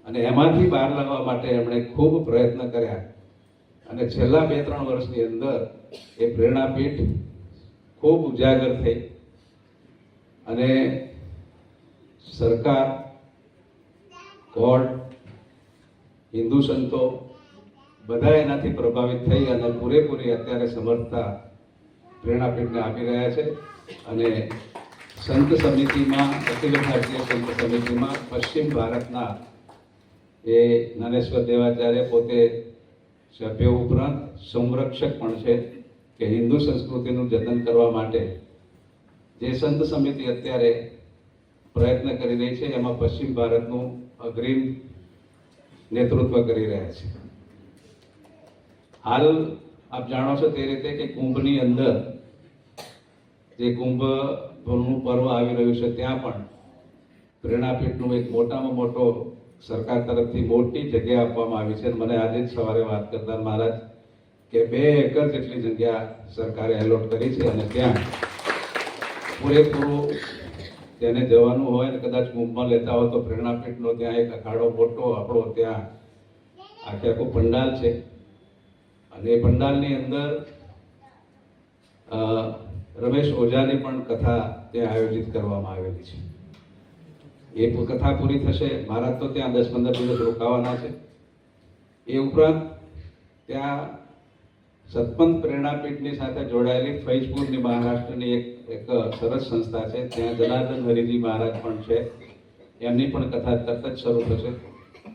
S3: અને એમાંથી બહાર લાવવા માટે એમણે ખૂબ પ્રયત્ન કર્યા અને છેલ્લા 2-3 વર્ષની અંદર એ પ્રેરણાપીઠ ખૂબ ઉજાગર થઈ અને સરકાર, કોર્ટ, હિન્દુ સંતો બધા એનાથી પ્રભાવિત થઈ અને પૂરેપૂરી અત્યારે સમર્થતા પ્રેરણાપીઠને આપી રહ્યા છે. અને સંત સમિતિમાં, અખિલ ભારતીય સંત સમિતિમાં પશ્ચિમ ભારતના એ જ્ઞાનેશ્વર દેવાચાર્ય પોતે સભ્ય ઉપરાંત સંરક્ષક પણ છે કે હિન્દુ સંસ્કૃતિનું જતન કરવા માટે જે સંત સમિતિ અત્યારે પ્રયત્ન કરી રહી છે એમાં પશ્ચિમ ભારતનું અગ્રીમ નેતૃત્વ કરી રહ્યા છે. હાલ આપ જાણો છો તે રીતે કે કુંભની અંદર જે કુંભનું પર્વ આવી રહ્યું છે ત્યાં પણ પ્રેરણાપીઠનું એક મોટામાં મોટો સરકાર તરફથી મોટી જગ્યા આપવામાં આવી છે. મને આજે જ સવારે વાત કરતા મહારાજ કે 2 એકર જેટલી જગ્યા સરકારે એલોટ કરી છે અને ત્યાં પૂરેપૂરું તેને જવાનું હોય ને કદાચ કુંભમાં લેતા હોય તો પ્રેરણાપીઠનો ત્યાં એક અખાડો મોટો આપણો ત્યાં આખું પંડાલ છે અને એ પંડાલની અંદર રમેશ ઓઝાની પણ કથા ત્યાં આયોજિત કરવામાં આવેલી છે. એ કથા પૂરી થશે, મહારાજ તો ત્યાં 10-15 દિવસ રોકાવાના છે. એ ઉપરાંત ત્યાં સતપંથ પ્રેરણાપીઠની સાથે જોડાયેલી ફૈઝપુરની મહારાષ્ટ્રની એક સરસ સંસ્થા છે, ત્યાં જનાર્દન હરિજી મહારાજ પણ છે. એમની પણ કથા તરત જ શરૂ થશે.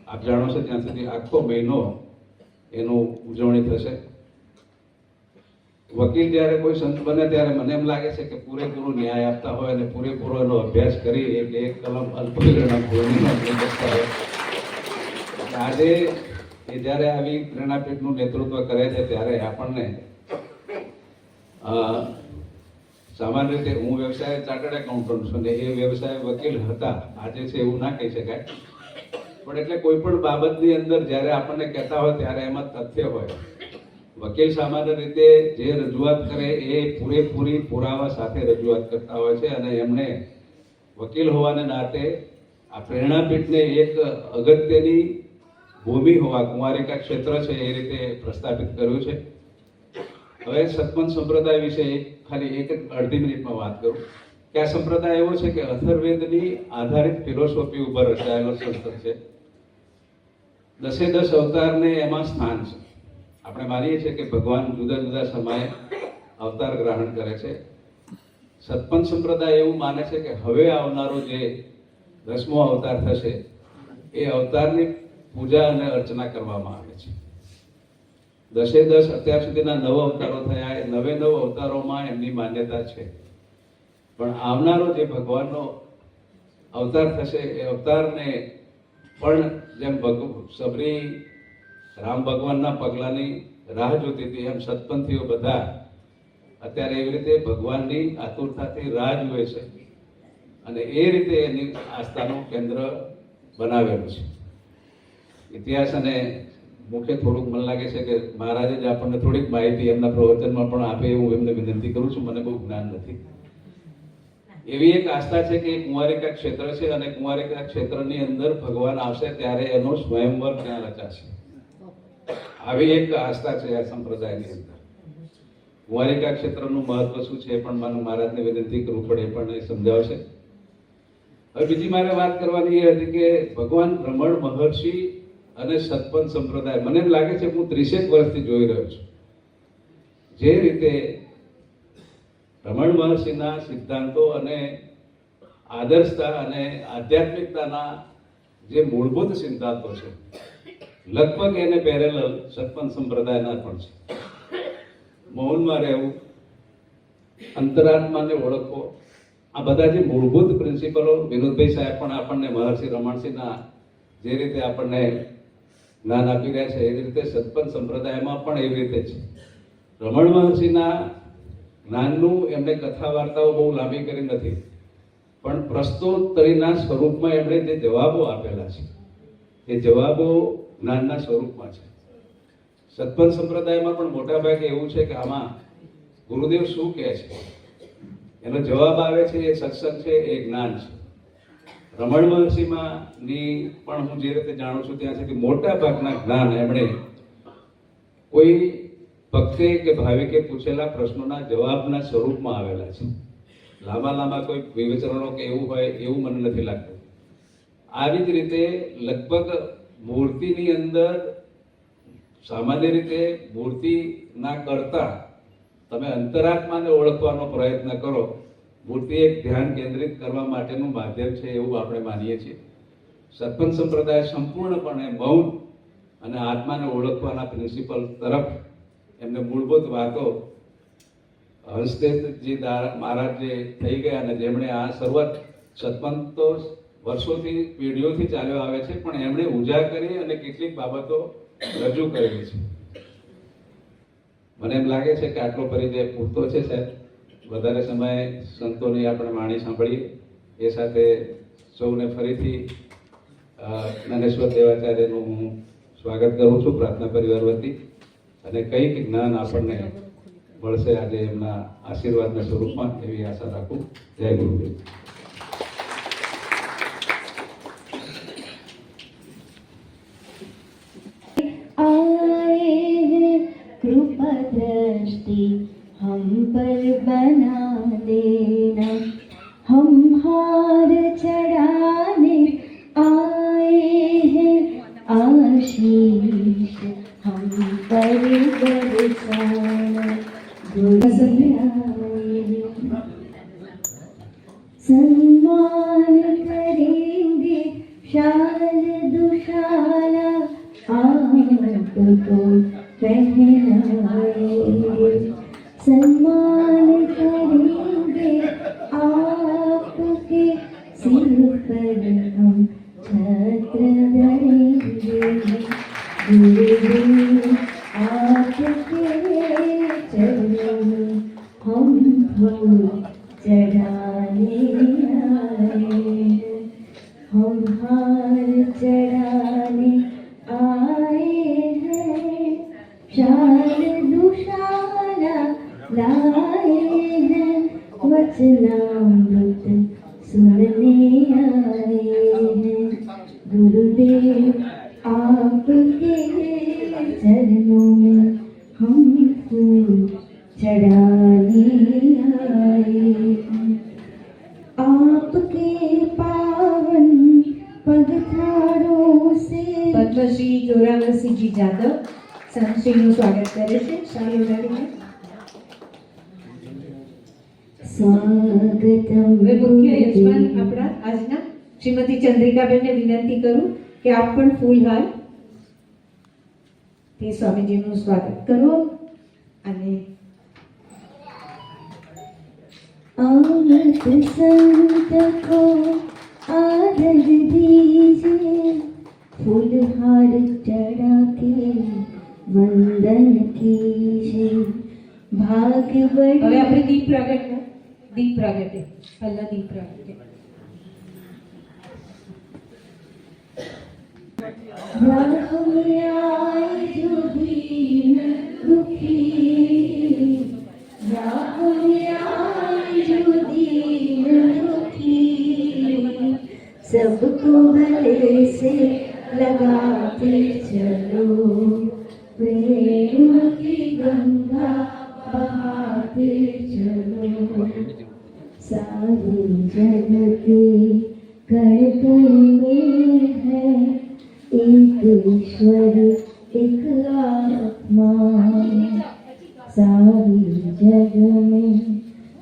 S3: આપ જાણો છો ત્યાં સુધી આખો મહિનો એનું ઉજવણી થશે. વકીલ જ્યારે કોઈ સંત બને ત્યારે મને એમ લાગે છે કે પૂરેપૂરો ન્યાય આપતા હોય અને પૂરેપૂરો એનો અભ્યાસ કરી એક કલમ અલ્પવિરામ આજે એ જ્યારે આવી પ્રેરણાપીઠનું નેતૃત્વ કરે છે ત્યારે આપણને સામાન્ય રીતે હું વ્યવસાય ચાર્ટર્ડ એકાઉન્ટન્ટ છું ને એ વ્યવસાય વકીલ હતા, આજે છે એવું ના કહી શકાય. પણ એટલે કોઈ પણ બાબતની અંદર જ્યારે આપણને કહેતા હોય ત્યારે એમાં તથ્ય હોય. વકીલ સામાન્ય રીતે જે રજૂઆત કરે એ પૂરેપૂરી પુરાવા સાથે રજૂઆત કરતા હોય છે અને એમણે વકીલ હોવાને નાતે આ પ્રેરણાપીઠને એક અગત્યની ભૂમિ હોવા કુંવારિકા ક્ષેત્ર છે એ રીતે પ્રસ્થાપિત કર્યું છે. હવે સતપંથ સંપ્રદાય વિશે ખાલી એક અડધી મિનિટમાં વાત કરું કે આ સંપ્રદાય એવો છે કે અથર્વવેદની આધારિત ફિલોસોફી ઉપર રચાયેલો સંસ્કૃત છે દસે દસ અવતારને એમાં સ્થાન છે. આપણે માનીએ છીએ કે ભગવાન જુદા જુદા સમયે અવતાર ગ્રહણ કરે છે. સત્પંચ સંપ્રદાય એવું માને છે કે હવે આવનારો જે 10મો અવતાર થશે એ અવતારની પૂજા અને અર્ચના કરવામાં આવે છે. દસે દસ અત્યાર સુધીના 9 અવતારો થયા, એ 9 અવતારોમાં એમની માન્યતા છે. પણ આવનારો જે ભગવાનનો અવતાર થશે એ અવતારને પણ જેમ સબરી રામ ભગવાનના પગલાની રાહ જોતી હતી, એમ સત્પંથીઓ બધા અત્યારે એવી રીતે ભગવાનની આતુરતાથી રાહ જુએ છે અને એ રીતે એની આસ્થાનું કેન્દ્ર બનાવેલું છે. ઇતિહાસ અને મુખ્ય થોડુંક મને લાગે છે કે મહારાજે જ આપણને થોડીક માહિતી એમના પ્રવચનમાં પણ આપે એવું એમને વિનંતી કરું છું. મને બહુ જ્ઞાન નથી. એવી એક આસ્થા છે કે કુંવારિકા ક્ષેત્ર છે અને કુંવારિકા ક્ષેત્રની અંદર ભગવાન આવશે ત્યારે એનો સ્વયંવર ત્યાં રચાશે. આવી એક આસ્થા છે આ સંપ્રદાયની અંદર. કુંવારિકા ક્ષેત્રનું મહત્વ શું છે પણ મને મહારાજને વિનંતી કરવું પડે એ પણ એ સમજાવશે. હવે બીજી મારે વાત કરવાની એ હતી કે ભગવાન ભ્રમણ મહર્ષિ અને સત્પંથ સંપ્રદાય, મને એમ લાગે છે હું 30 વર્ષથી જોઈ રહ્યો છું જે રીતે ભ્રમણ મહર્ષિના સિદ્ધાંતો અને આદર્શતા અને આધ્યાત્મિકતાના જે મૂળભૂત સિદ્ધાંતો છે લગભગ એને પેરેલલ સત્પંથ સંપ્રદાયના પણ છે. મૌનમાં રહેવું, અંતરાત્માને ઓળખવો, આ બધા જે મૂળભૂત પ્રિન્સિપલો વિનોદભાઈ સાહેબ પણ આપણને મહર્ષિ રમણસિંહના જે રીતે આપણને જ્ઞાન આપી રહ્યા છે એ રીતે સત્પંથ સંપ્રદાયમાં પણ એવી રીતે છે. રમણ મહર્ષિના જ્ઞાનનું એમને કથા વાર્તાઓ બહુ લાંબી કરી નથી, પણ પ્રશ્નોત્તરીના સ્વરૂપમાં એમણે જે જવાબો આપેલા છે એ જવાબો જ્ઞાનના સ્વરૂપમાં છે. સત્પંથ સંપ્રદાયમાં પણ મોટા ભાગે એવું છે કે આમાં ગુરુદેવ શું કહે છે એનો જવાબ આવે છે, એ સત્સંગ છે, એ જ્ઞાન છે. રમણ મહર્ષિમાંની પણ હું જે રીતે જાણું છું ત્યાં સુધી મોટા ભાગના જ્ઞાન એમણે કોઈ ભક્તે કે ભાવિકે પૂછેલા પ્રશ્નોના જવાબના સ્વરૂપમાં આવેલા છે. લાંબા કોઈ વિવેચનો કે એવું હોય એવું મને નથી લાગતું. આવી જ રીતે લગભગ મૂર્તિની અંદર સામાન્ય રીતે મૂર્તિના કરતા તમે અંતરાત્માને ઓળખવાનો પ્રયત્ન કરો. મૂર્તિ એક ધ્યાન કેન્દ્રિત કરવા માટેનું માધ્યમ છે એવું આપણે માનીએ છીએ. સત્પંથ સંપ્રદાય સંપૂર્ણપણે મૌન અને આત્માને ઓળખવાના પ્રિન્સિપલ તરફ એમને મૂળભૂત વાતો હંસદેવજી મહારાજ જે થઈ ગયા અને જેમણે આ શરૂઆત સત્પંથ તો વર્ષોથી પેઢીઓથી ચાલ્યો આવે છે પણ એમણે ઉજાગરી અને કેટલીક બાબતો રજૂ કરેલી છે. મને એમ લાગે છે કે આટલો પરિચય પૂરતો છે સાહેબ. વધારે સમય સંતોની આપણે વાણી સાંભળીએ એ સાથે સૌને ફરીથી જ્ઞાનેશ્વર દેવાચાર્યનું હું સ્વાગત કરું છું પ્રાર્થના પરિવાર વતી અને કંઈક જ્ઞાન આપણને મળશે આજે એમના આશીર્વાદના સ્વરૂપમાં એવી આશા રાખું. જય ગુરુદેવ.
S2: कृपा दृष्टि हम पर बना देना, हम हार चढ़ाने आए हैं, आशीष हम पर बरसाना, सम्मान करेंगे शाल दुशाला आपको पहनाएंगे, सम्मान करेंगे आपके सिर पर हम छत्र धरेंगे, गुरुदेव आपके चरणों में हम फूल चढ़ाने आए हैं, हम हार चढ़ाने आए हैं, शाल दुशाला लाए हैं, वचनामृत सुनने आए हैं, गुरुदेव आपके चरणों में हम फूल चढ़ाने आए हैं, आपके पावन पगथारों से
S4: ડૉક્ટર શ્રી જોરાવરસિંહજી જાદવ સાંશ્રીનું સ્વાગત કરે છે. શાલી ઉડાડીને
S2: સ્વાગતમ.
S4: હવે મુખ્ય યજમાન આપણા આજના શ્રીમતી ચંદ્રિકાબેનને વિનંતી કરું કે આપ પણ ફૂલહાર તે સ્વામીજીનું સ્વાગત કરો. અને
S2: आमत संत को आदर दीजिए, फूलहार चढ़ा के वंदन कीजिए. भाग
S4: હવે
S2: बढ़े
S4: આપણે દીપ પ્રાગટ્ય પહેલા દીપ પ્રાગટ્ય.
S2: राह में आए जो दीन दुखी, राह में आए जो दीन दुखी, सबको भले से लगाते चलो, प्रेम की गंगा बहाते चलो. सारी जगते कण कण में है एक ईश्वर एक आत्मा. सारी जग में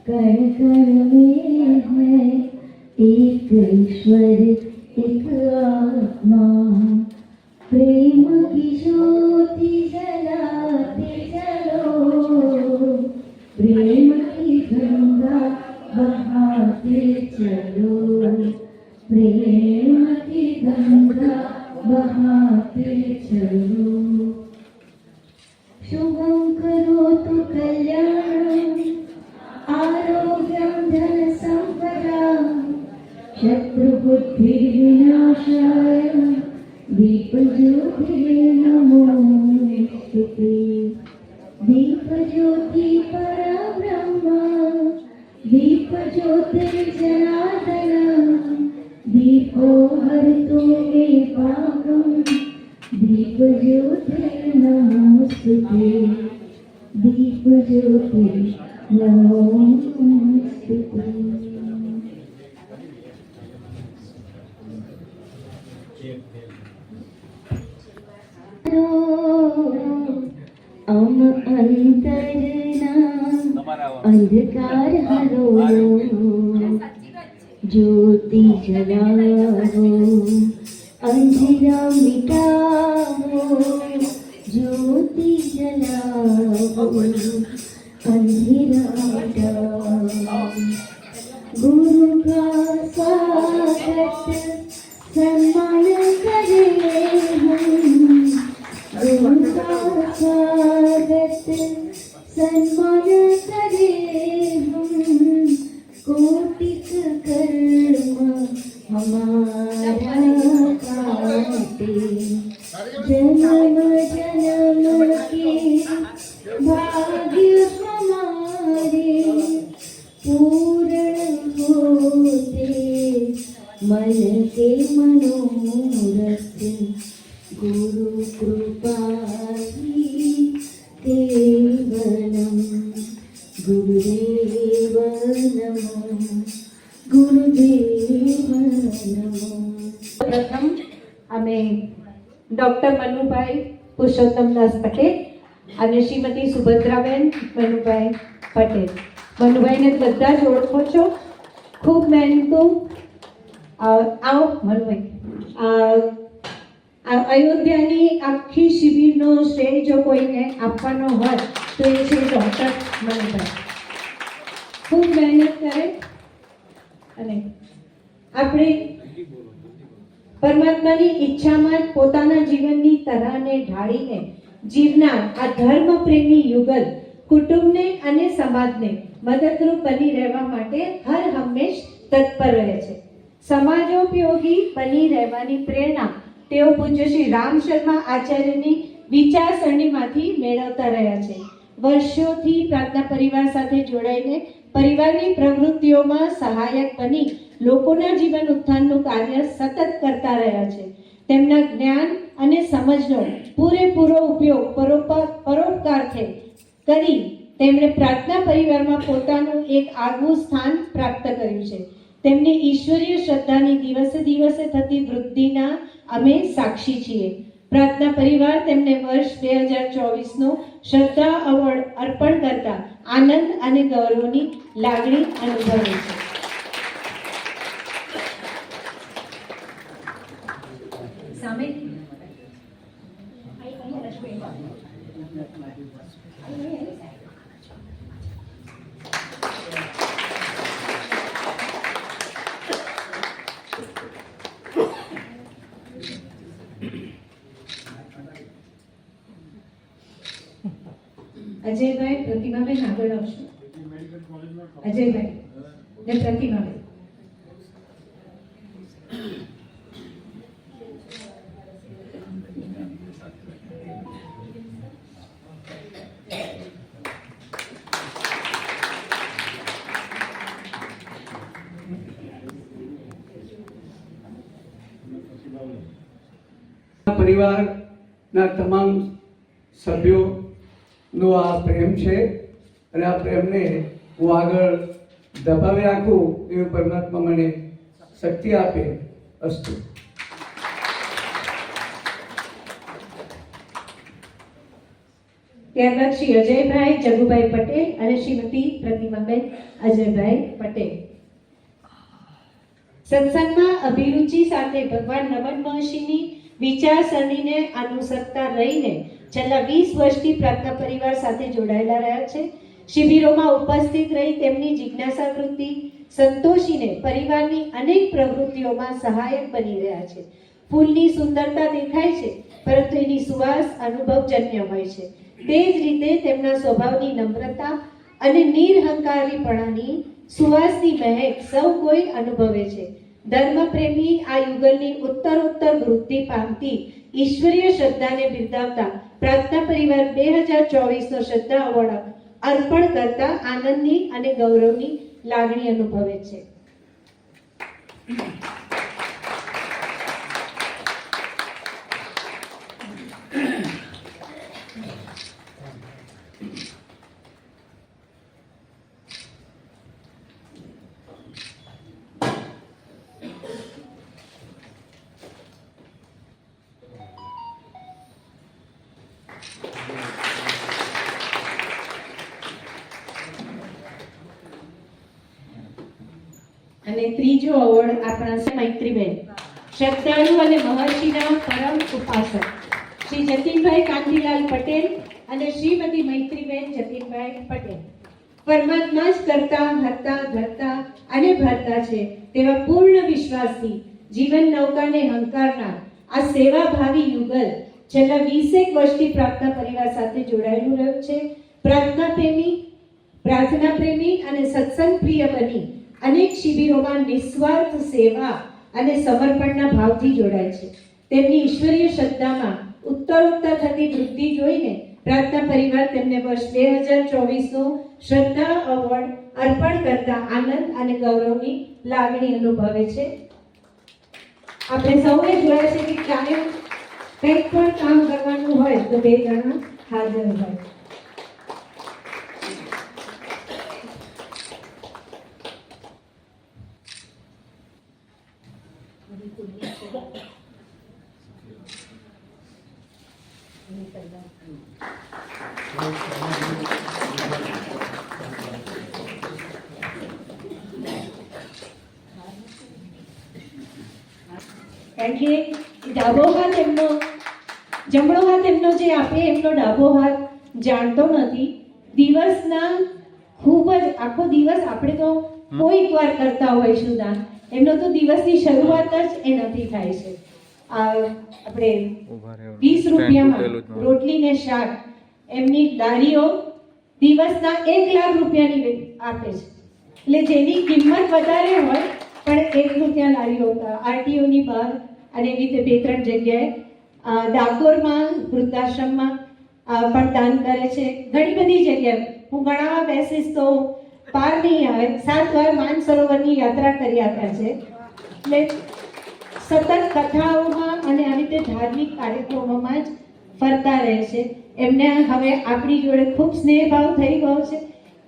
S2: कण कण में है एक ईश्वर एक आत्मा. प्रेम की ज्योति जलाते चलो, प्रेम की गंगा बहाते चलो, प्रेम की गंगा बहाते चलो. शुभं करोतु कल्याणं, आरोग्यं धन संपदा, शत्रुबुद्धिविनाशाय दीपज्योतिर्नमोस्तुते. दीपज्योति परब्रह्म, दीपज्योतिर्जनार्दन, दीपो हरतु मे पापं, दीपज्योतिर्नमोस्तुते. दीपज्योतिर्नमोस्तुते. अम अंतरना अंधकार हरो, ज्योति जलाओ, अंधेरा मिटाओ, ज्योति जलाओ, अंधेरा मिटाओ. गुरु का स्वागत सम्मान करें हम, गुरु का स्वागत सम्मान करें हम. कोटिक कर्म हमारा काटे, जन्म जन्म के भाग्य हमारे पूर्ण होते, मन के मनोरथ गुरु कृपा ही केवलम. गुरुदेव नमो, गुरुदेव नमो.
S4: પ્રથમ અમે ડૉક્ટર મનુભાઈ પુરુષોત્તમદાસ પટેલ અને શ્રીમતી સુભદ્રાબેન મનુભાઈ પટેલ. મનુભાઈને બધા જ ઓળખો છો, ખૂબ મહેનતુ. આવો મનુભાઈ. અયોધ્યાની આખી શિબિરનો શ્રેય જો કોઈને આપવાનો હોય તો એ છે ડૉક્ટર મનુભાઈ. ખૂબ મહેનત કરે અને આપણે પરમાત્માની ઈચ્છામાં જ પોતાના જીવનની તરાહને ઢાળીને જીવનાર આ ધર્મ પ્રેમી યુગલ કુટુંબને અને સમાજને મદદરૂપ બની રહેવા માટે હર હંમેશ તત્પર રહે છે. સમાજોપયોગી બની રહેવાની પ્રેરણા તેઓ પૂજ્ય શ્રી રામ શર્મા આચાર્યની વિચારસરણીમાંથી મેળવતા રહ્યા છે. વર્ષોથી પ્રાર્થના પરિવાર સાથે જોડાઈને પરિવારની પ્રવૃત્તિઓમાં સહાયક બની લોકોના જીવન ઉત્થાનનું કાર્ય સતત કરતા રહ્યા છે. તેમના જ્ઞાન અને સમજનો પૂરેપૂરો ઉપયોગ પરોપકારથી કરી તેમણે પ્રાર્થના પરિવારમાં પોતાનું એક આગવું સ્થાન પ્રાપ્ત કર્યું છે. તેમની ઈશ્વરીય શ્રદ્ધાની દિવસે દિવસે થતી વૃદ્ધિના અમે સાક્ષી છીએ. પ્રાર્થના પરિવાર તેમને વર્ષ 2024નો શ્રદ્ધા એવોર્ડ અર્પણ કરતા આનંદ અને ગૌરવની લાગણી અનુભવે છે. સામે અજયભાઈ, પ્રતિમાબેન આગળ આવશો. અજયભાઈ ને પ્રતિમાબેન.
S5: પરિવારના તમામ સભ્યોનો આ પ્રેમ છે અને આ પ્રેમને હું આગળ દબાવી રાખું એવું પરમાત્મા મને શક્તિ આપે. અસ્તુ.
S4: ત્યારબાદ શ્રી અજયભાઈ જગુભાઈ પટેલ અને શ્રીમતી પ્રતિમાબેન અજયભાઈ પટેલ. સત્સંગમાં અભિરુચિ સાથે ભગવાન નમન મહર્ષિની વિચારસરણીને અનુસરતા રહીને છેલ્લા 20 વર્ષથી પ્રાર્થના પરિવાર સાથે જોડાયેલા રહ્યા છે. શિબિરોમાં ઉપસ્થિત રહી તેમની જિજ્ઞાસા વૃત્તિ સંતોષીને પરિવારની અનેક પ્રવૃત્તિઓમાં સહાયક બની રહ્યા છે. ફૂલની સુંદરતા દેખાય છે, પરંતુ એની સુવાસ અનુભવજન્ય હોય છે. તે જ રીતે તેમના સ્વભાવની નમ્રતા અને નિરહંકારીપણાની સુવાસની મહેક સૌ કોઈ અનુભવે છે. ધર્મપ્રેમી આ યુગલની ઉત્તરોત્તર વૃદ્ધિ પામતી ઈશ્વરીય શ્રદ્ધાને બિરદાવતા પ્રાર્થના પરિવાર 2024નો શ્રદ્ધા એવોર્ડ અર્પણ કરતા આનંદની અને ગૌરવની લાગણી અનુભવે છે. અને ત્રીજો એવોર્ડ આપણા મૈત્રીબેન, શ્રદ્ધાળુ અને મહર્ષિના પરમ ઉપાસક શ્રી જતીનભાઈ કાંતિલાલ પટેલ અને શ્રીમતી મૈત્રીબેન જતીનભાઈ પટેલ. પરમાત્મા જ કરતા, હરતા, ધરતા અને ભરતા છે તેવા પૂર્ણ વિશ્વાસથી જીવન નૌકાને હંકારનાર આ સેવાભાવી યુગલ છેલ્લા 20 વર્ષથી પ્રાર્થના પરિવાર સાથે જોડાયેલું રહ્યું છે. પ્રાર્થના પ્રેમી અને સત્સંગ પ્રિય બની અનેક શિબિરોમાં નિસ્વાર્થ સેવા અને સમર્પણના ભાવથી જોડાય છે. તેમની ઈશ્વરીય શ્રદ્ધામાં ઉત્તરોત્તર થતી વૃદ્ધિ જોઈને પ્રાર્થના પરિવાર તેમને વર્ષ 2024નો શ્રદ્ધા એવોર્ડ અર્પણ કરતા આનંદ અને ગૌરવની લાગણી અનુભવે છે. આપણે સૌએ જોયા છે કે કાયમ કંઈક પણ કામ કરવાનું હોય તો 2 જણા હાજર હોય. કારણ કે ડાબો હાથ એમનો, જમણો હાથ એમનો જે આપે એમનો ડાબો હાથ જાણતો નથી. દિવસના ખૂબ જ આખો દિવસ આપણે તો કોઈક વાર કરતા હોઈશું દાન, એમનો તો દિવસની શરૂઆત જ એનાથી થાય છે. આપણે 20 રૂપિયામાં રોટલી ને શાક એમની લારીઓ દિવસના 1 લાખ રૂપિયાની આપે છે. એટલે જેની કિંમત વધારે હોય પણ 1 રૂપિયા લારીઓ આરટીઓની બહાર અને એવી રીતે 2-3 જગ્યાએ ડાકોરમાં વૃદ્ધાશ્રમમાં પણ દાન કરે છે. ઘણી બધી જગ્યાએ હું ગણાવવા બેસીશ તો પાર નહીં આવે. 7 વાર માનસરોવરની યાત્રા કરી આપ્યા છે. એટલે સતત કથાઓમાં અને આવી રીતે ધાર્મિક કાર્યક્રમોમાં જ ફરતા રહે છે. એમને હવે આપણી જોડે ખૂબ સ્નેહભાવ થઈ ગયો છે,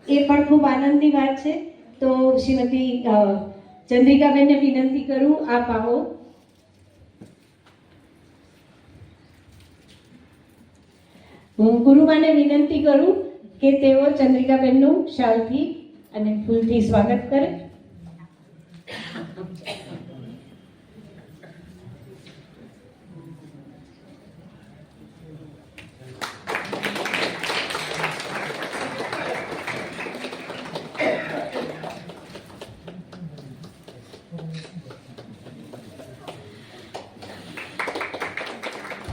S4: એ પણ ખૂબ આનંદની વાત છે. તો શ્રીમતી ચંદ્રિકાબેનને વિનંતી કરું, આપ આવો. હું ગુરુમાને વિનંતી કરું કે તેઓ ચંદ્રિકાબેનનું શાલથી અને ફૂલથી સ્વાગત કરે.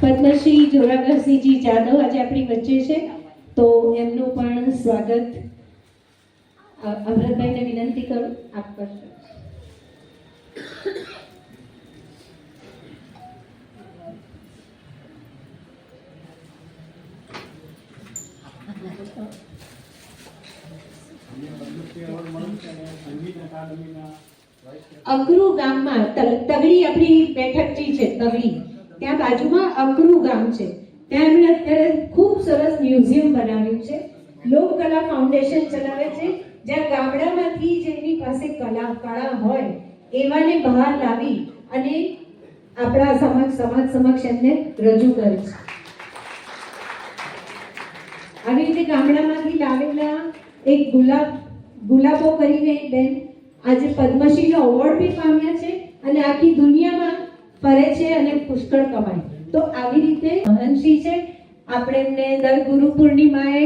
S4: પદ્મશ્રી જોરાવરસિંહજી જાદવ આજે આપણી વચ્ચે છે, તો એમનું પણ સ્વાગત અમૃતભાઈને વિનંતી કરું આપ કરશો. અકરુ ગામમાં તગડી આપણી બેઠક જે છે તગડી, ત્યાં બાજુમાં અકરુ ગામ છે. ત્યાં એમણે અત્યારે ખૂબ સરસ મ્યુઝિયમ બનાવ્યું છે. લોકકલા ફાઉન્ડેશન ચલાવે છે, જ્યાં ગામડામાંથી જેની પાસે કળા હોય એવાને બહાર લાવી અને આપણા સમાજ સમક્ષ એમને રજૂ કરે છે. આવી રીતે ગામડામાંથી લાવેલા એક ગુલાબો કરીને બેન આજે પદ્મશ્રીનો એવોર્ડ બી પામ્યા છે અને આખી દુનિયામાં ફરે છે અને પુષ્કળ કમાય. તો આવી રીતે મહનસિંહ છે, આપણે એમને દર ગુરુ પૂર્ણિમાએ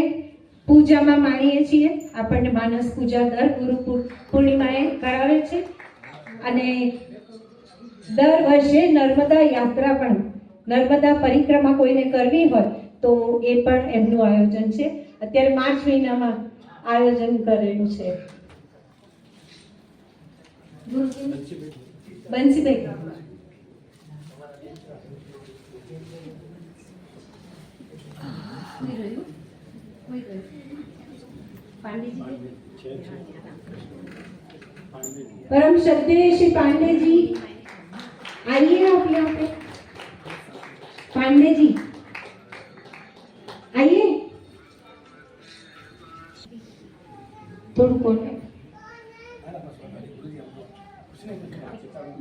S4: પૂજામાં માણીએ છીએ. આપણને માનસ પૂજા દર ગુરુ પૂર્ણિમાએ કરાવે છે અને દર વર્ષે નર્મદા યાત્રા પણ, નર્મદા પરિક્રમા કોઈને કરવી હોય તો એ પણ એમનું આયોજન છે. અત્યારે માર્ચ મહિનામાં આયોજન કરેલું છે. બંસીભાઈ परम श्रद्धेय श्री पांडे जी, आइए आप यहाँ पे. पांडे जी आइए. थोड़ा कौन है?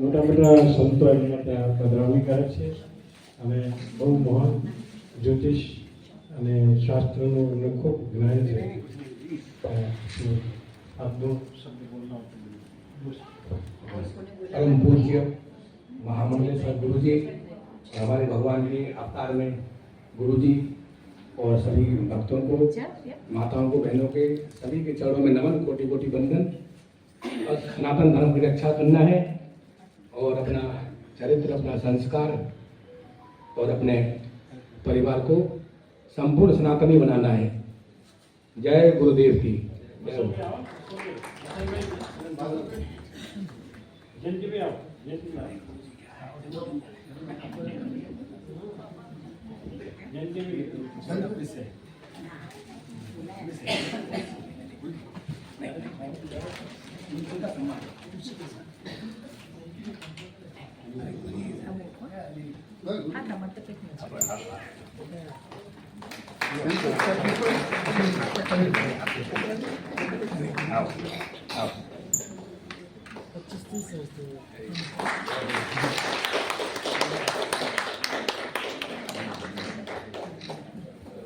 S1: મોટા મોટા સંતો એમના ત્યાં પધરામણી કરે છે અને બહુ મહાન જ્યોતિષ અને શાસ્ત્રનું એમને ખૂબ જ્ઞાન છે. આપનું
S5: परम पूज्य महामंडलेश्वर गुरु जी, हमारे भगवान के अवतार में गुरु जी और सभी भक्तों को, माताओं को, बहनों के सभी के चरणों में नमन, कोटि कोटि वंदन. और सनातन धर्म की रक्षा करना है और अपना चरित्र, अपना संस्कार और अपने परिवार को संपूर्ण सनातनी बनाना है. जय गुरुदेव की जय.